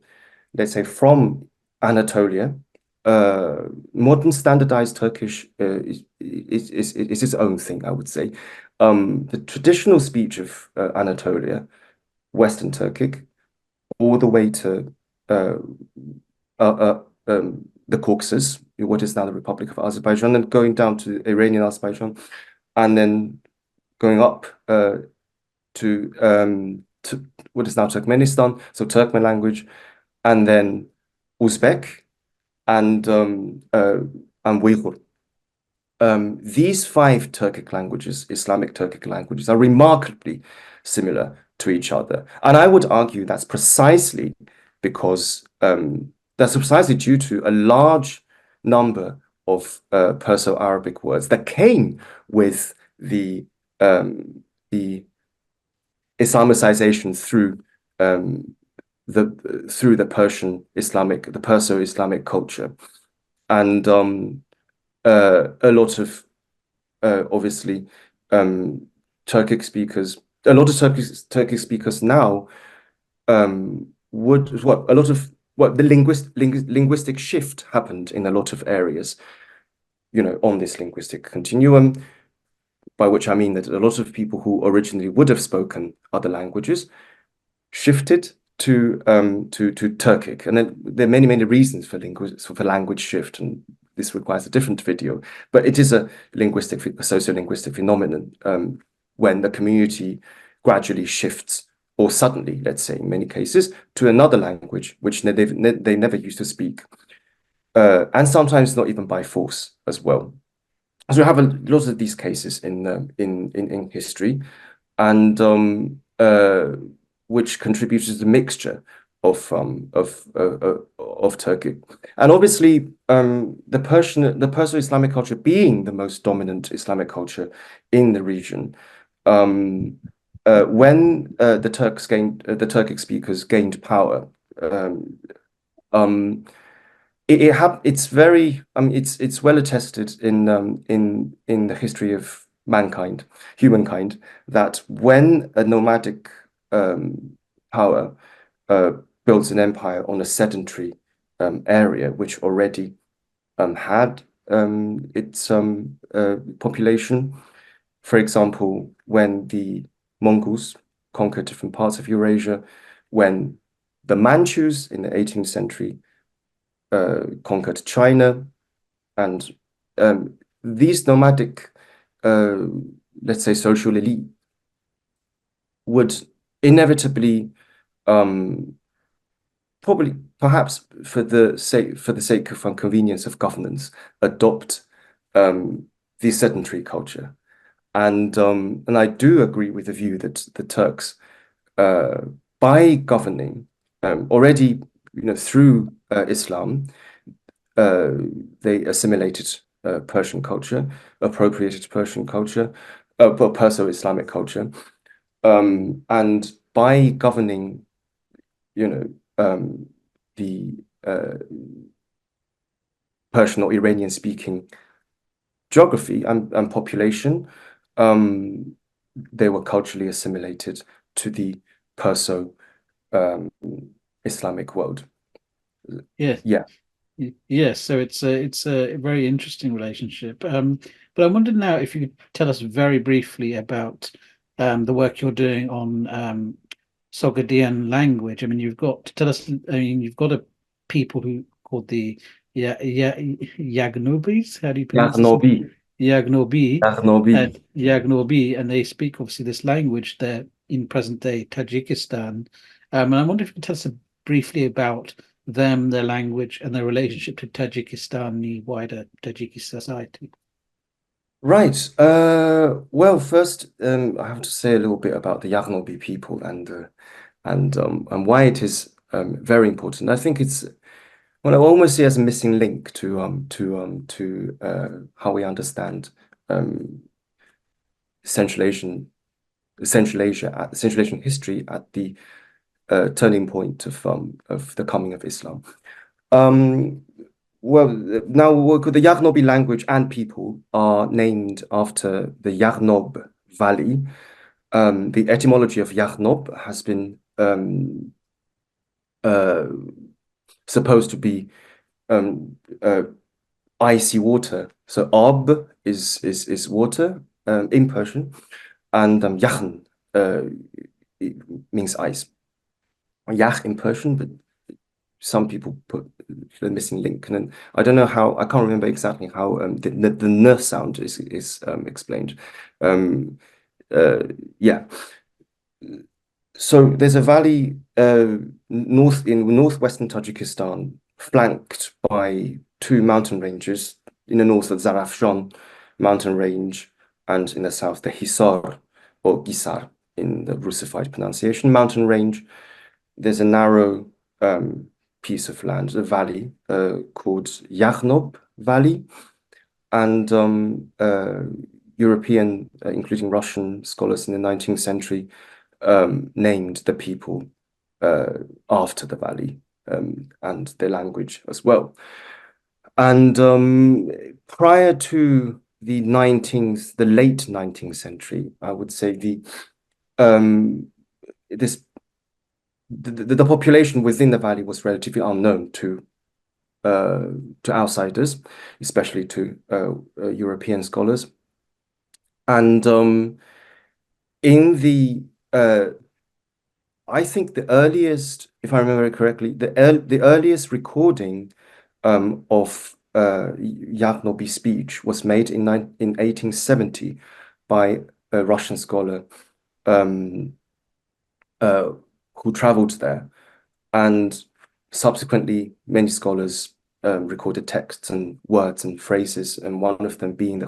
let's say, from Anatolia. Modern standardized Turkish is its own thing, I would say. The traditional speech of Anatolia, Western Turkic, all the way to the Caucasus, what is now the Republic of Azerbaijan, and going down to Iranian Azerbaijan, and then going up to what is now Turkmenistan, so Turkmen language, and then Uzbek and Uyghur. These 5 Turkic languages, Islamic Turkic languages, are remarkably similar to each other. And I would argue that's precisely because that's precisely due to a large number of Perso-Arabic words that came with the the Islamicization through the Persian Islamic, the Perso-Islamic culture, and a lot of obviously Turkic speakers, a lot of Turkic speakers now would what a lot of what the linguistic shift happened in a lot of areas, on this linguistic continuum, by which I mean that a lot of people who originally would have spoken other languages shifted to Turkic, and then there are many reasons for language shift, and this requires a different video. But it is a sociolinguistic phenomenon when the community gradually shifts, or suddenly, let's say, in many cases, to another language which they never used to speak, and sometimes not even by force as well. So we have a lot of these cases in history, and which contributes to the mixture of Turkey, and obviously the Perso-Islamic culture being the most dominant Islamic culture in the region. When the Turkic speakers gained power, it's very it's well attested in the history of humankind, that when a nomadic power builds an empire on a sedentary area which already had its population. For example, when the Mongols conquered different parts of Eurasia, when the Manchus in the 18th century conquered China, and these nomadic, let's say, social elite would inevitably, probably, perhaps for the sake of convenience of governance, adopt the sedentary culture. And I do agree with the view that the Turks, by governing already, through Islam, they assimilated Persian culture, appropriated Persian culture, Perso-Islamic culture, and by governing, the Persian or Iranian-speaking geography and population, they were culturally assimilated to the Perso-Islamic world. Yeah. Yeah. Yes, so it's a very interesting relationship. But I wondered now if you could tell us very briefly about the work you're doing on Sogdian language. I mean, you've got a people who called the Yaghnobis. How do you pronounce this? Yaghnobi. Yaghnobi. Yaghnobi. Yaghnobi, and they speak obviously this language there in present day Tajikistan. And I wonder if you could tell us briefly about them, their language, and their relationship to Tajikistan, wider Tajik society. Right. Well, first, I have to say a little bit about the Yaghnobi people and why it is very important. I think it's I almost see as a missing link to how we understand Central Asian history at the turning point of the coming of Islam. Well, now the Yaghnobi language and people are named after the Yaghnob Valley. The etymology of Yaghnob has been supposed to be icy water. So ab is water in Persian, and yaghn means ice. Yach in Persian, but some people put the missing link, and then I don't know how, I can't remember exactly how the n sound is explained. Yeah. So there's a valley in northwestern Tajikistan, flanked by two mountain ranges. In the north, the Zarafshan mountain range, and in the south, the Hisar or Gisar in the Russified pronunciation mountain range. There's a narrow piece of land, a valley called Yaghnob Valley, and European, including Russian scholars in the 19th century, named the people after the valley and their language as well. And prior to the late 19th century, I would say the population within the valley was relatively unknown to outsiders, especially to European scholars. And in the I think the earliest, if I remember correctly, the earliest recording of Yaghnobi speech was made in 1870 by a Russian scholar who traveled there, and subsequently many scholars recorded texts and words and phrases, and one of them being the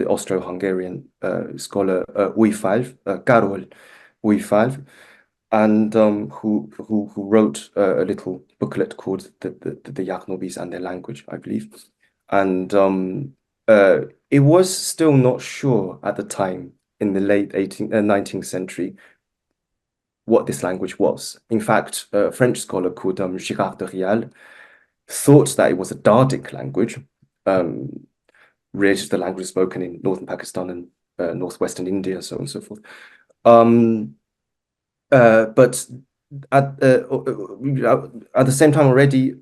Austro-Hungarian scholar Karol Újfalv, and who wrote a little booklet called the Yaghnobis and Their Language, I believe. And it was still not sure at the time in the late 19th century what this language was. In fact, a French scholar called Girard de Rial thought that it was a Dardic language, related to the language spoken in northern Pakistan and northwestern India, so on and so forth. But at the same time already,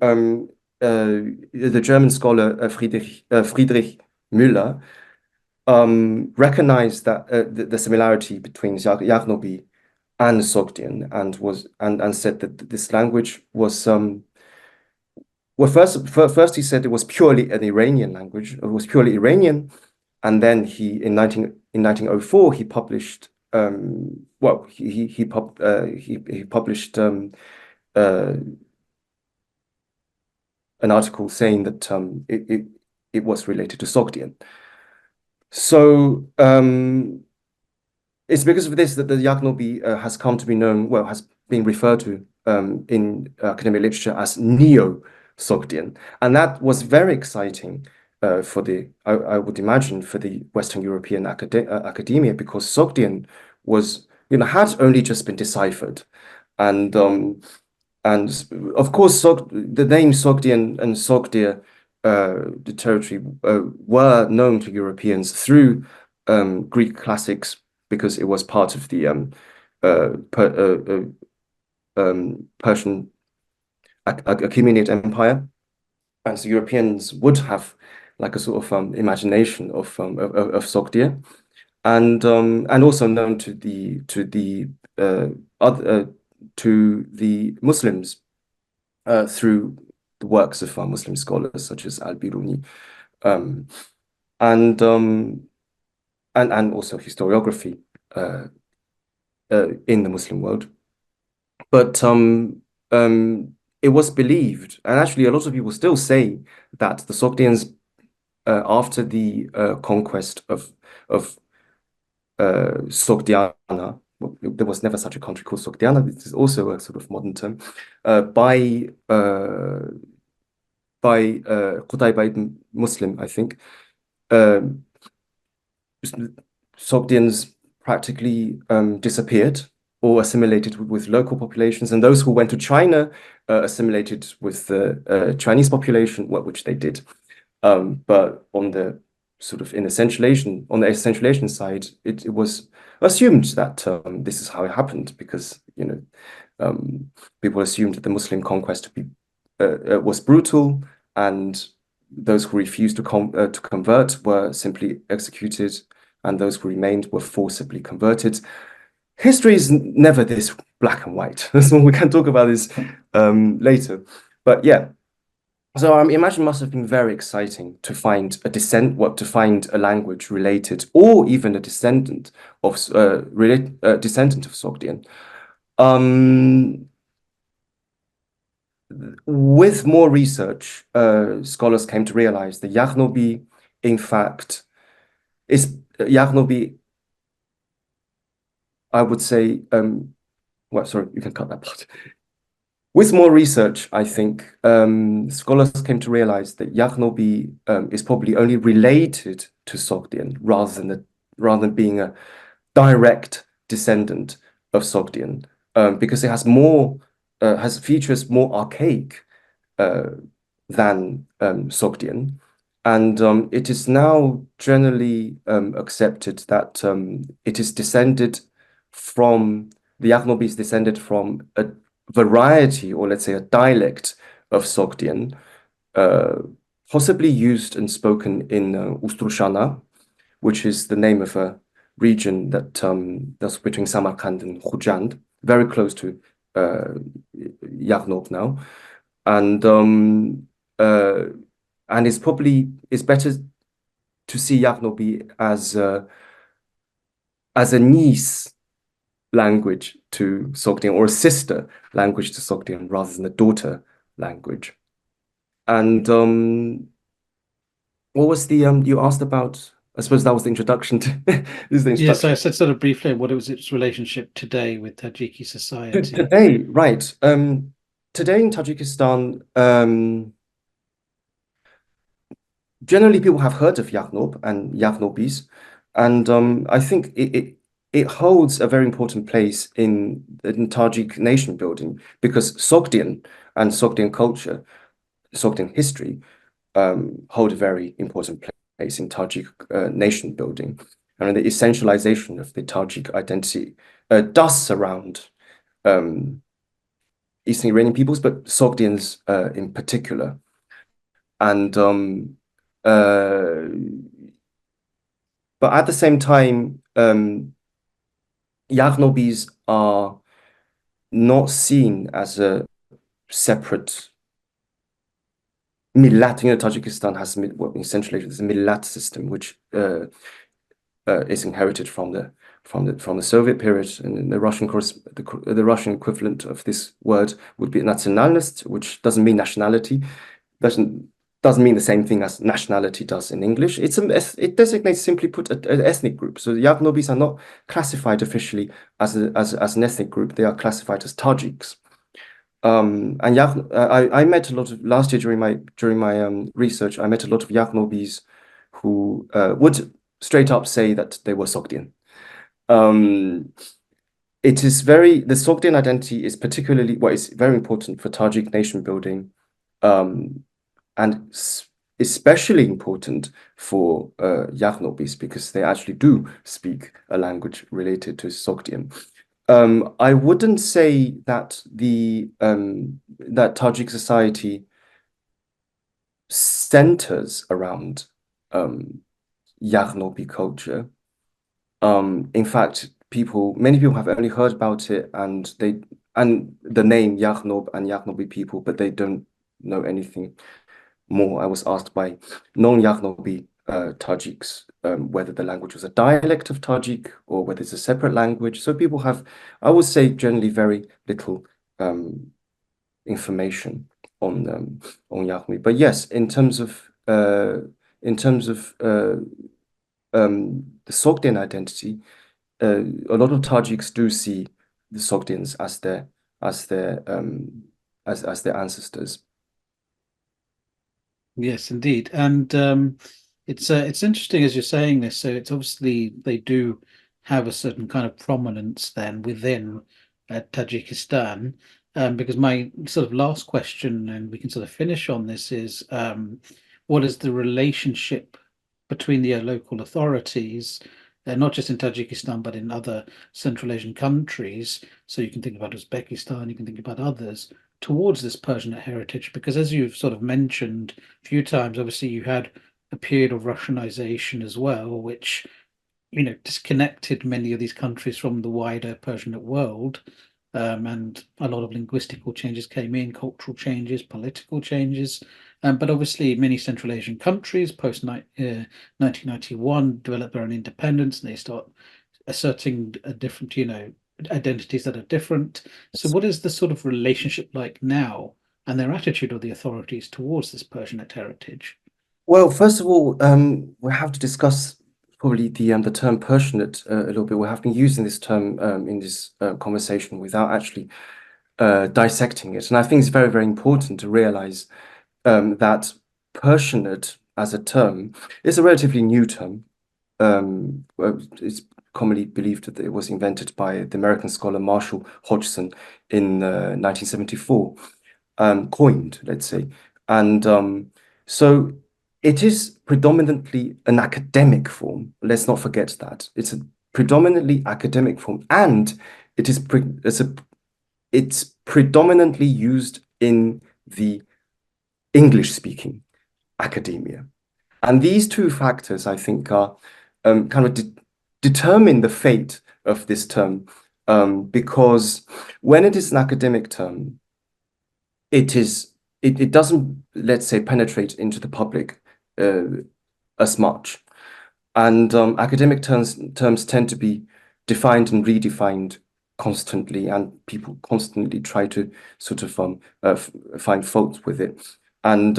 the German scholar Friedrich Müller recognized that the similarity between Yaghnobi and Sogdian, and said that this language was well, first he said it was purely an Iranian language. It was purely Iranian, and then in 1904 he published he published an article saying that it was related to Sogdian. So it's because of this that the Yaghnobi has come to be known, has been referred to in academic literature as Neo-Sogdian, and that was very exciting for I would imagine, for the Western European academia, because Sogdian was, had only just been deciphered, and of course the name Sogdian and Sogdia, the territory, were known to Europeans through Greek classics, because it was part of the Persian Achaemenid Empire, and so Europeans would have like a sort of imagination of Sogdia, and also known to the Muslims through the works of Muslim scholars such as Al-Biruni, and also historiography in the Muslim world. But it was believed, and actually a lot of people still say, that the Sogdians, after the conquest of Sogdiana, there was never such a country called Sogdiana, this is also a sort of modern term, by Qutayba ibn Muslim, I think, Sogdians practically disappeared or assimilated with local populations, and those who went to China assimilated with the Chinese population, which they did. But on the sort of essentialization side, it was assumed that this is how it happened, because people assumed that the Muslim conquest was brutal, and those who refused to convert were simply executed, and those who remained were forcibly converted. History is never this black and white. So we can talk about this later. But yeah, so I imagine it must have been very exciting to find to find a language related, or even a descendant of Sogdian. With more research, scholars came to realize that Yaghnobi, in fact, Yaghnobi, I would say, well, sorry, you can cut that part. With more research, I think scholars came to realize that Yaghnobi is probably only related to Sogdian rather than being a direct descendant of Sogdian, because it has features more archaic than Sogdian. And it is now generally accepted that it is descended from, the Yaghnobi is descended from a variety, or let's say a dialect of Sogdian, possibly used and spoken in Ustrushana, which is the name of a region that's between Samarkand and Khujand, very close to Yaghnob now. And it's better to see Yaghnobi as a niece language to Sogdian, or a sister language to Sogdian, rather than a daughter language. And what was the you asked about? I suppose that was the introduction to this is the introduction. Yes, I said sort of briefly what was its relationship today with Tajiki society. Today, right. Today in Tajikistan, generally people have heard of Yaghnob and Yaghnobis, and I think it holds a very important place in Tajik nation building, because Sogdian and Sogdian culture, Sogdian history, hold a very important place in Tajik nation building. And the essentialization of the Tajik identity does surround Eastern Iranian peoples, but Sogdians in particular. And but at the same time, Yaghnobis are not seen as a separate millat. You know, Tajikistan has essentially this millat system, which is inherited from the Soviet period, and the Russian the Russian equivalent of this word would be nationalist, which doesn't mean nationality, doesn't mean the same thing as nationality does in English. It designates, simply put, an ethnic group. So the Yaghnobis are not classified officially as an ethnic group. They are classified as Tajiks. And I met a lot of, last year during my research, I met a lot of Yaghnobis who would straight up say that they were Sogdian. The Sogdian identity is particularly, is very important for Tajik nation building, and especially important for Yaghnobis, because they actually do speak a language related to Sogdian. I wouldn't say that that Tajik society centers around Yaghnobi culture. In fact, many people have only heard about it and the name Yaghnob and Yaghnobi people, but they don't know anything more. I was asked by non-Yaghnobi Tajiks whether the language was a dialect of Tajik or whether it's a separate language. So people have, I would say, generally very little information on Yaghnobi. But yes, in terms of the Sogdian identity, a lot of Tajiks do see the Sogdians as their ancestors. Yes, indeed, and it's interesting as you're saying this. So it's obviously they do have a certain kind of prominence then within Tajikistan. Because my sort of last question, and we can sort of finish on this, is what is the relationship between the local authorities, not just in Tajikistan, but in other Central Asian countries? So you can think about Uzbekistan, you can think about others, towards this Persianate heritage, because as you've sort of mentioned a few times, obviously you had a period of Russianization as well, which, you know, disconnected many of these countries from the wider Persianate world. And a lot of linguistical changes came in, cultural changes, political changes. But obviously many Central Asian countries post 1991 develop their own independence, and they start asserting a different, you know, identities that are different. So what is the sort of relationship like now, and their attitude of the authorities towards this Persianate heritage? Well, first of all, we have to discuss probably the term Persianate a little bit. We have been using this term in this conversation without actually dissecting it, and I think it's very, very important to realize that Persianate as a term is a relatively new term. It's commonly believed that it was invented by the American scholar Marshall Hodgson in 1974, coined, let's say. And so it is predominantly an academic form. Let's not forget that. It's a predominantly academic form, and it's predominantly used in the English-speaking academia. And these two factors, I think, are kind of determine the fate of this term, because when it is an academic term, it doesn't, let's say, penetrate into the public as much. And academic terms tend to be defined and redefined constantly, and people constantly try to sort of find faults with it. And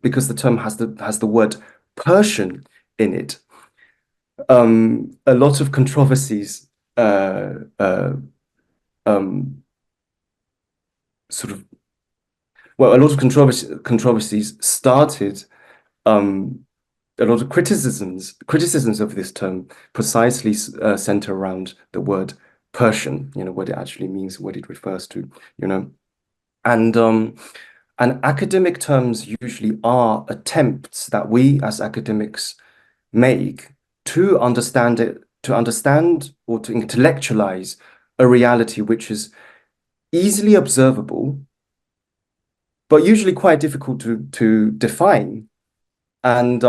because the term has the word Persian in it, a lot of controversies sort of well, a lot of controversies started. A lot of criticisms of this term precisely center around the word Persian, what it actually means, what it refers to, and academic terms usually are attempts that we as academics make to understand or to intellectualize a reality which is easily observable, but usually quite difficult to define. And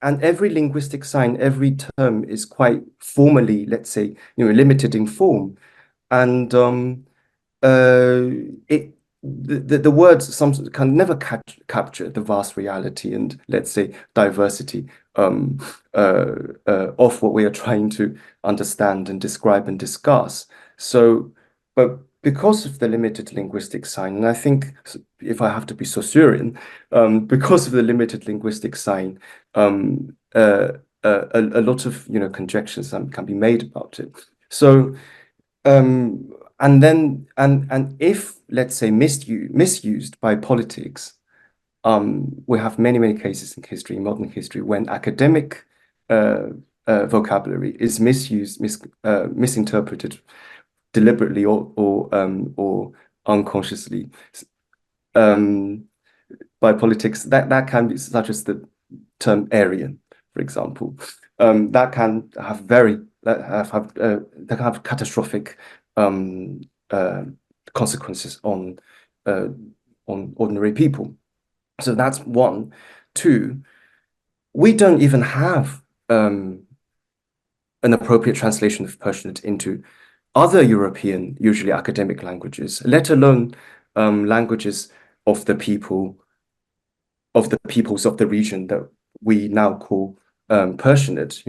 every linguistic sign, every term is quite formally, let's say, limited in form, and the words can never capture the vast reality and, let's say, diversity of what we are trying to understand and describe and discuss. So, but because of the limited linguistic sign, and I think if I have to be Saussurean, because of the limited linguistic sign, a lot of conjectures can be made about it. So, and if, let's say, misused by politics, we have many cases in history, modern history, when academic vocabulary is misused, misinterpreted deliberately or unconsciously by politics. That can be, such as the term Aryan, for example, that can have catastrophic consequences on ordinary people. So that's one. Two, we don't even have an appropriate translation of Persianate into other European, usually academic languages, let alone languages of the peoples of the region that we now call Persianate,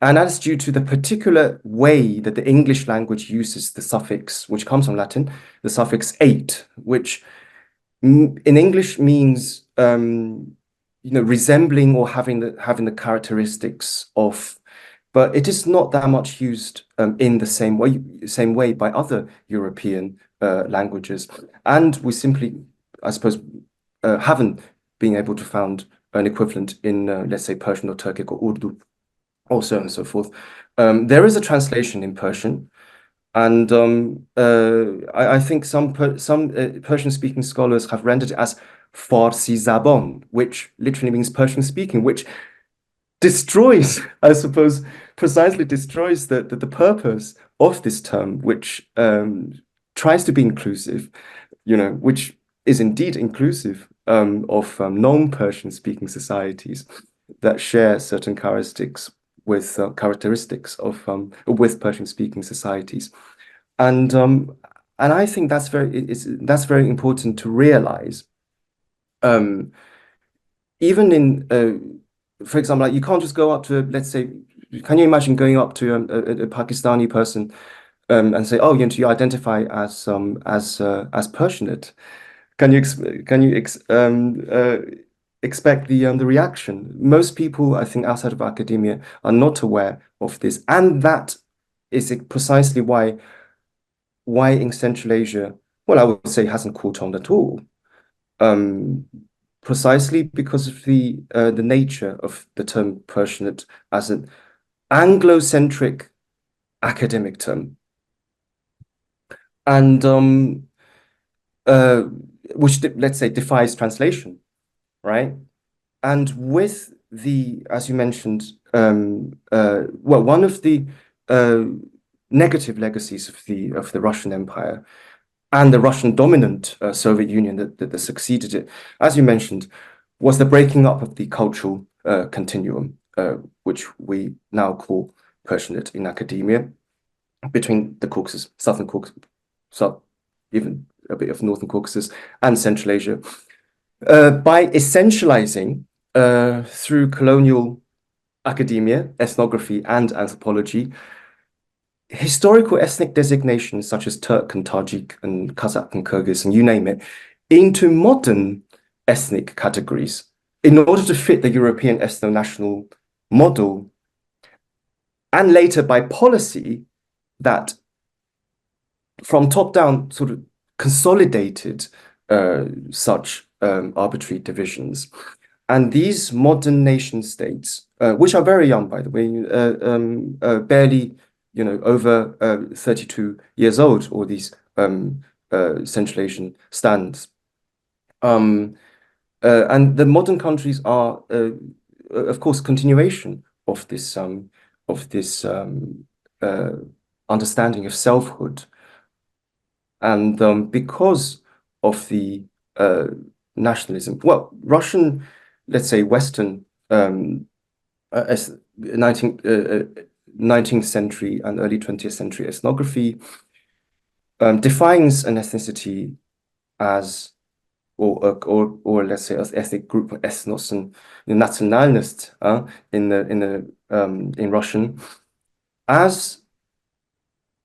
and that's due to the particular way that the English language uses the suffix, which comes from Latin, the suffix "ate," which in English means resembling or having the characteristics of, but it is not that much used in the same way by other European languages, and we simply, I suppose, haven't been able to found an equivalent in, let's say, Persian or Turkic or Urdu, or so on and so forth. There is a translation in Persian, and I think some Persian-speaking scholars have rendered it as Farsi Zabon, which literally means Persian-speaking, which destroys, I suppose, precisely destroys the purpose of this term, which tries to be inclusive, which is indeed inclusive of non-Persian speaking societies that share certain characteristics with Persian speaking societies, and I think that's very important to realize. Even in for example, like, you can't just go up to, let's say, can you imagine going up to a Pakistani person and say, oh, you identify as Persianate? Can you expect the reaction? Most people, I think, outside of academia are not aware of this, and that is precisely why in Central Asia, well, I would say, hasn't caught on at all. precisely because of the nature of the term Persianate as an Anglo-centric academic term, and which let's say defies translation, right? And with the, as you mentioned, well, one of the negative legacies of the Russian Empire and the Russian dominant Soviet Union that succeeded it, as you mentioned, was the breaking up of the cultural continuum, which we now call Persianate in academia, between the Caucasus, Southern Caucasus, even a bit of Northern Caucasus and Central Asia, by essentializing through colonial academia, ethnography, and anthropology, historical ethnic designations such as Turk and Tajik and Kazakh and Kyrgyz and you name it, into modern ethnic categories in order to fit the European ethno-national model, and later by policy that from top down sort of consolidated such arbitrary divisions. And these modern nation states, which are very young, by the way, barely, over 32 years old, all these Central Asian stands. And the modern countries are, of course, continuation of this understanding of selfhood. And because of the nationalism, well, Russian, let's say Western 19th century and early 20th century ethnography defines an ethnicity as, or let's say as ethnic group, ethnos and nationalnost in Russian, as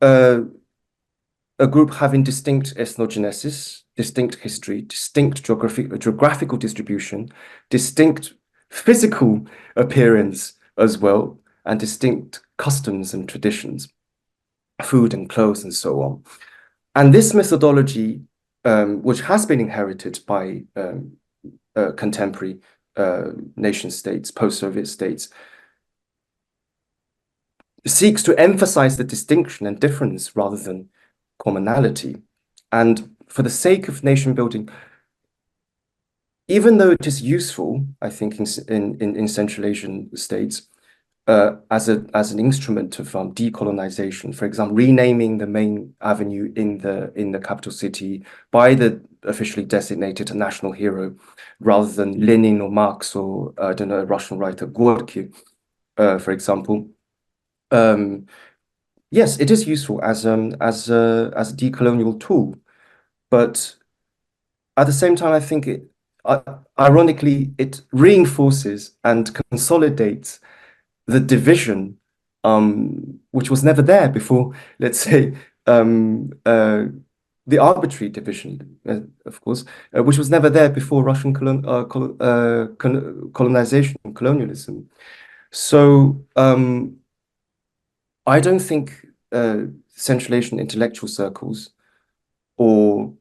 a group having distinct ethnogenesis, distinct history, distinct geographical distribution, distinct physical appearance as well, and distinct customs and traditions, food and clothes and so on. And this methodology, which has been inherited by contemporary nation states, post-Soviet states, seeks to emphasize the distinction and difference rather than commonality. And for the sake of nation building, even though it is useful, I think, in Central Asian states, as an instrument of decolonization, for example, renaming the main avenue in the capital city by the officially designated national hero, rather than Lenin or Marx or I don't know, a Russian writer Gorky, for example. Yes, it is useful as a decolonial tool, but at the same time, I think ironically, it reinforces and consolidates the division, which was never there before, let's say, the arbitrary division, of course, which was never there before Russian colonization and colonialism. So I don't think Central Asian intellectual circles or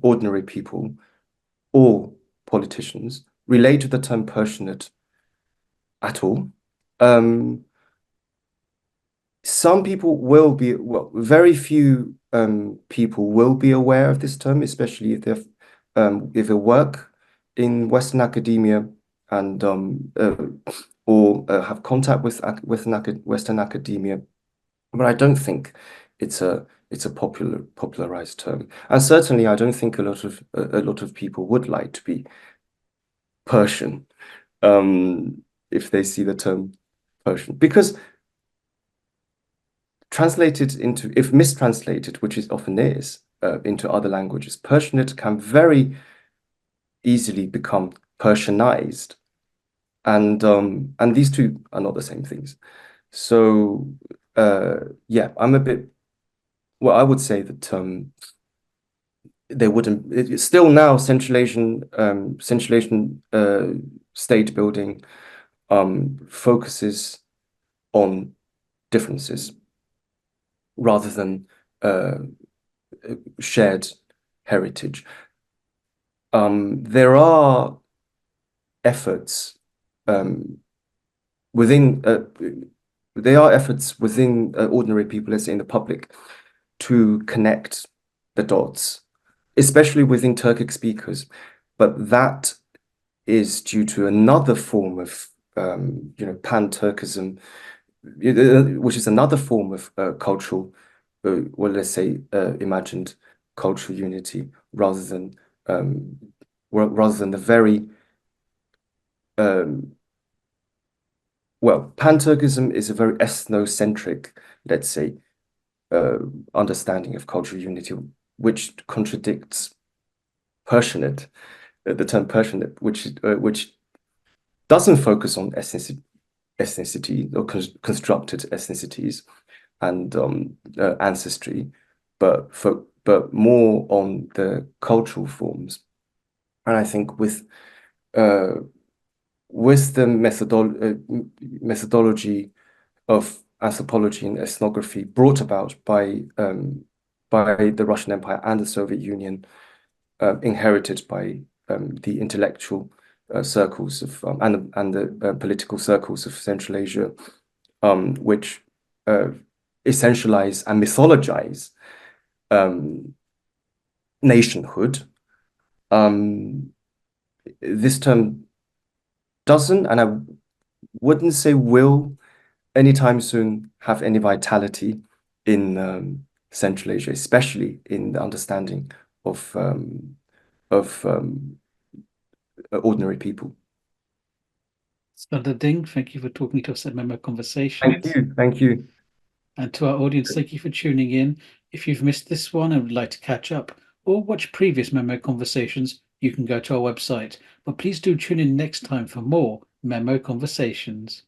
ordinary people or politicians relate to the term Persianate at all. Some people will be, well, very few people will be aware of this term, especially if they work in Western academia and or have contact with Western academia. But I don't think it's a popularized term, and certainly I don't think a lot of people would like to be Persian if they see the term Persian, because translated into, if mistranslated, which it often is, into other languages, Persianate can very easily become Persianized, and these two are not the same things. So yeah, I'm a bit, well, I would say that they wouldn't. It's still now Central Asian state building focuses on differences rather than shared heritage. There are efforts within ordinary people, let's say in the public, to connect the dots, especially within Turkic speakers. But that is due to another form of pan-Turkism, which is another form of cultural, well, let's say imagined cultural unity, um, rather than the very well, pan-Turkism is a very ethnocentric, let's say, understanding of cultural unity, which contradicts Persianate, the term Persianate, which doesn't focus on ethnicity or constructed ethnicities and ancestry, but more on the cultural forms. And I think with the methodology of anthropology and ethnography brought about by the Russian Empire and the Soviet Union, inherited by the intellectual circles of and the political circles of Central Asia, which essentialize and mythologize nationhood. This term doesn't, and I wouldn't say will, anytime soon have any vitality in Central Asia, especially in the understanding of ordinary people. Iskandar Ding, thank you for talking to us at MEMO Thank Conversations. you. Thank you. And to our audience, thank you for tuning in. If you've missed this one and would like to catch up or watch previous MEMO Conversations, you can go to our website. But please do tune in next time for more MEMO Conversations.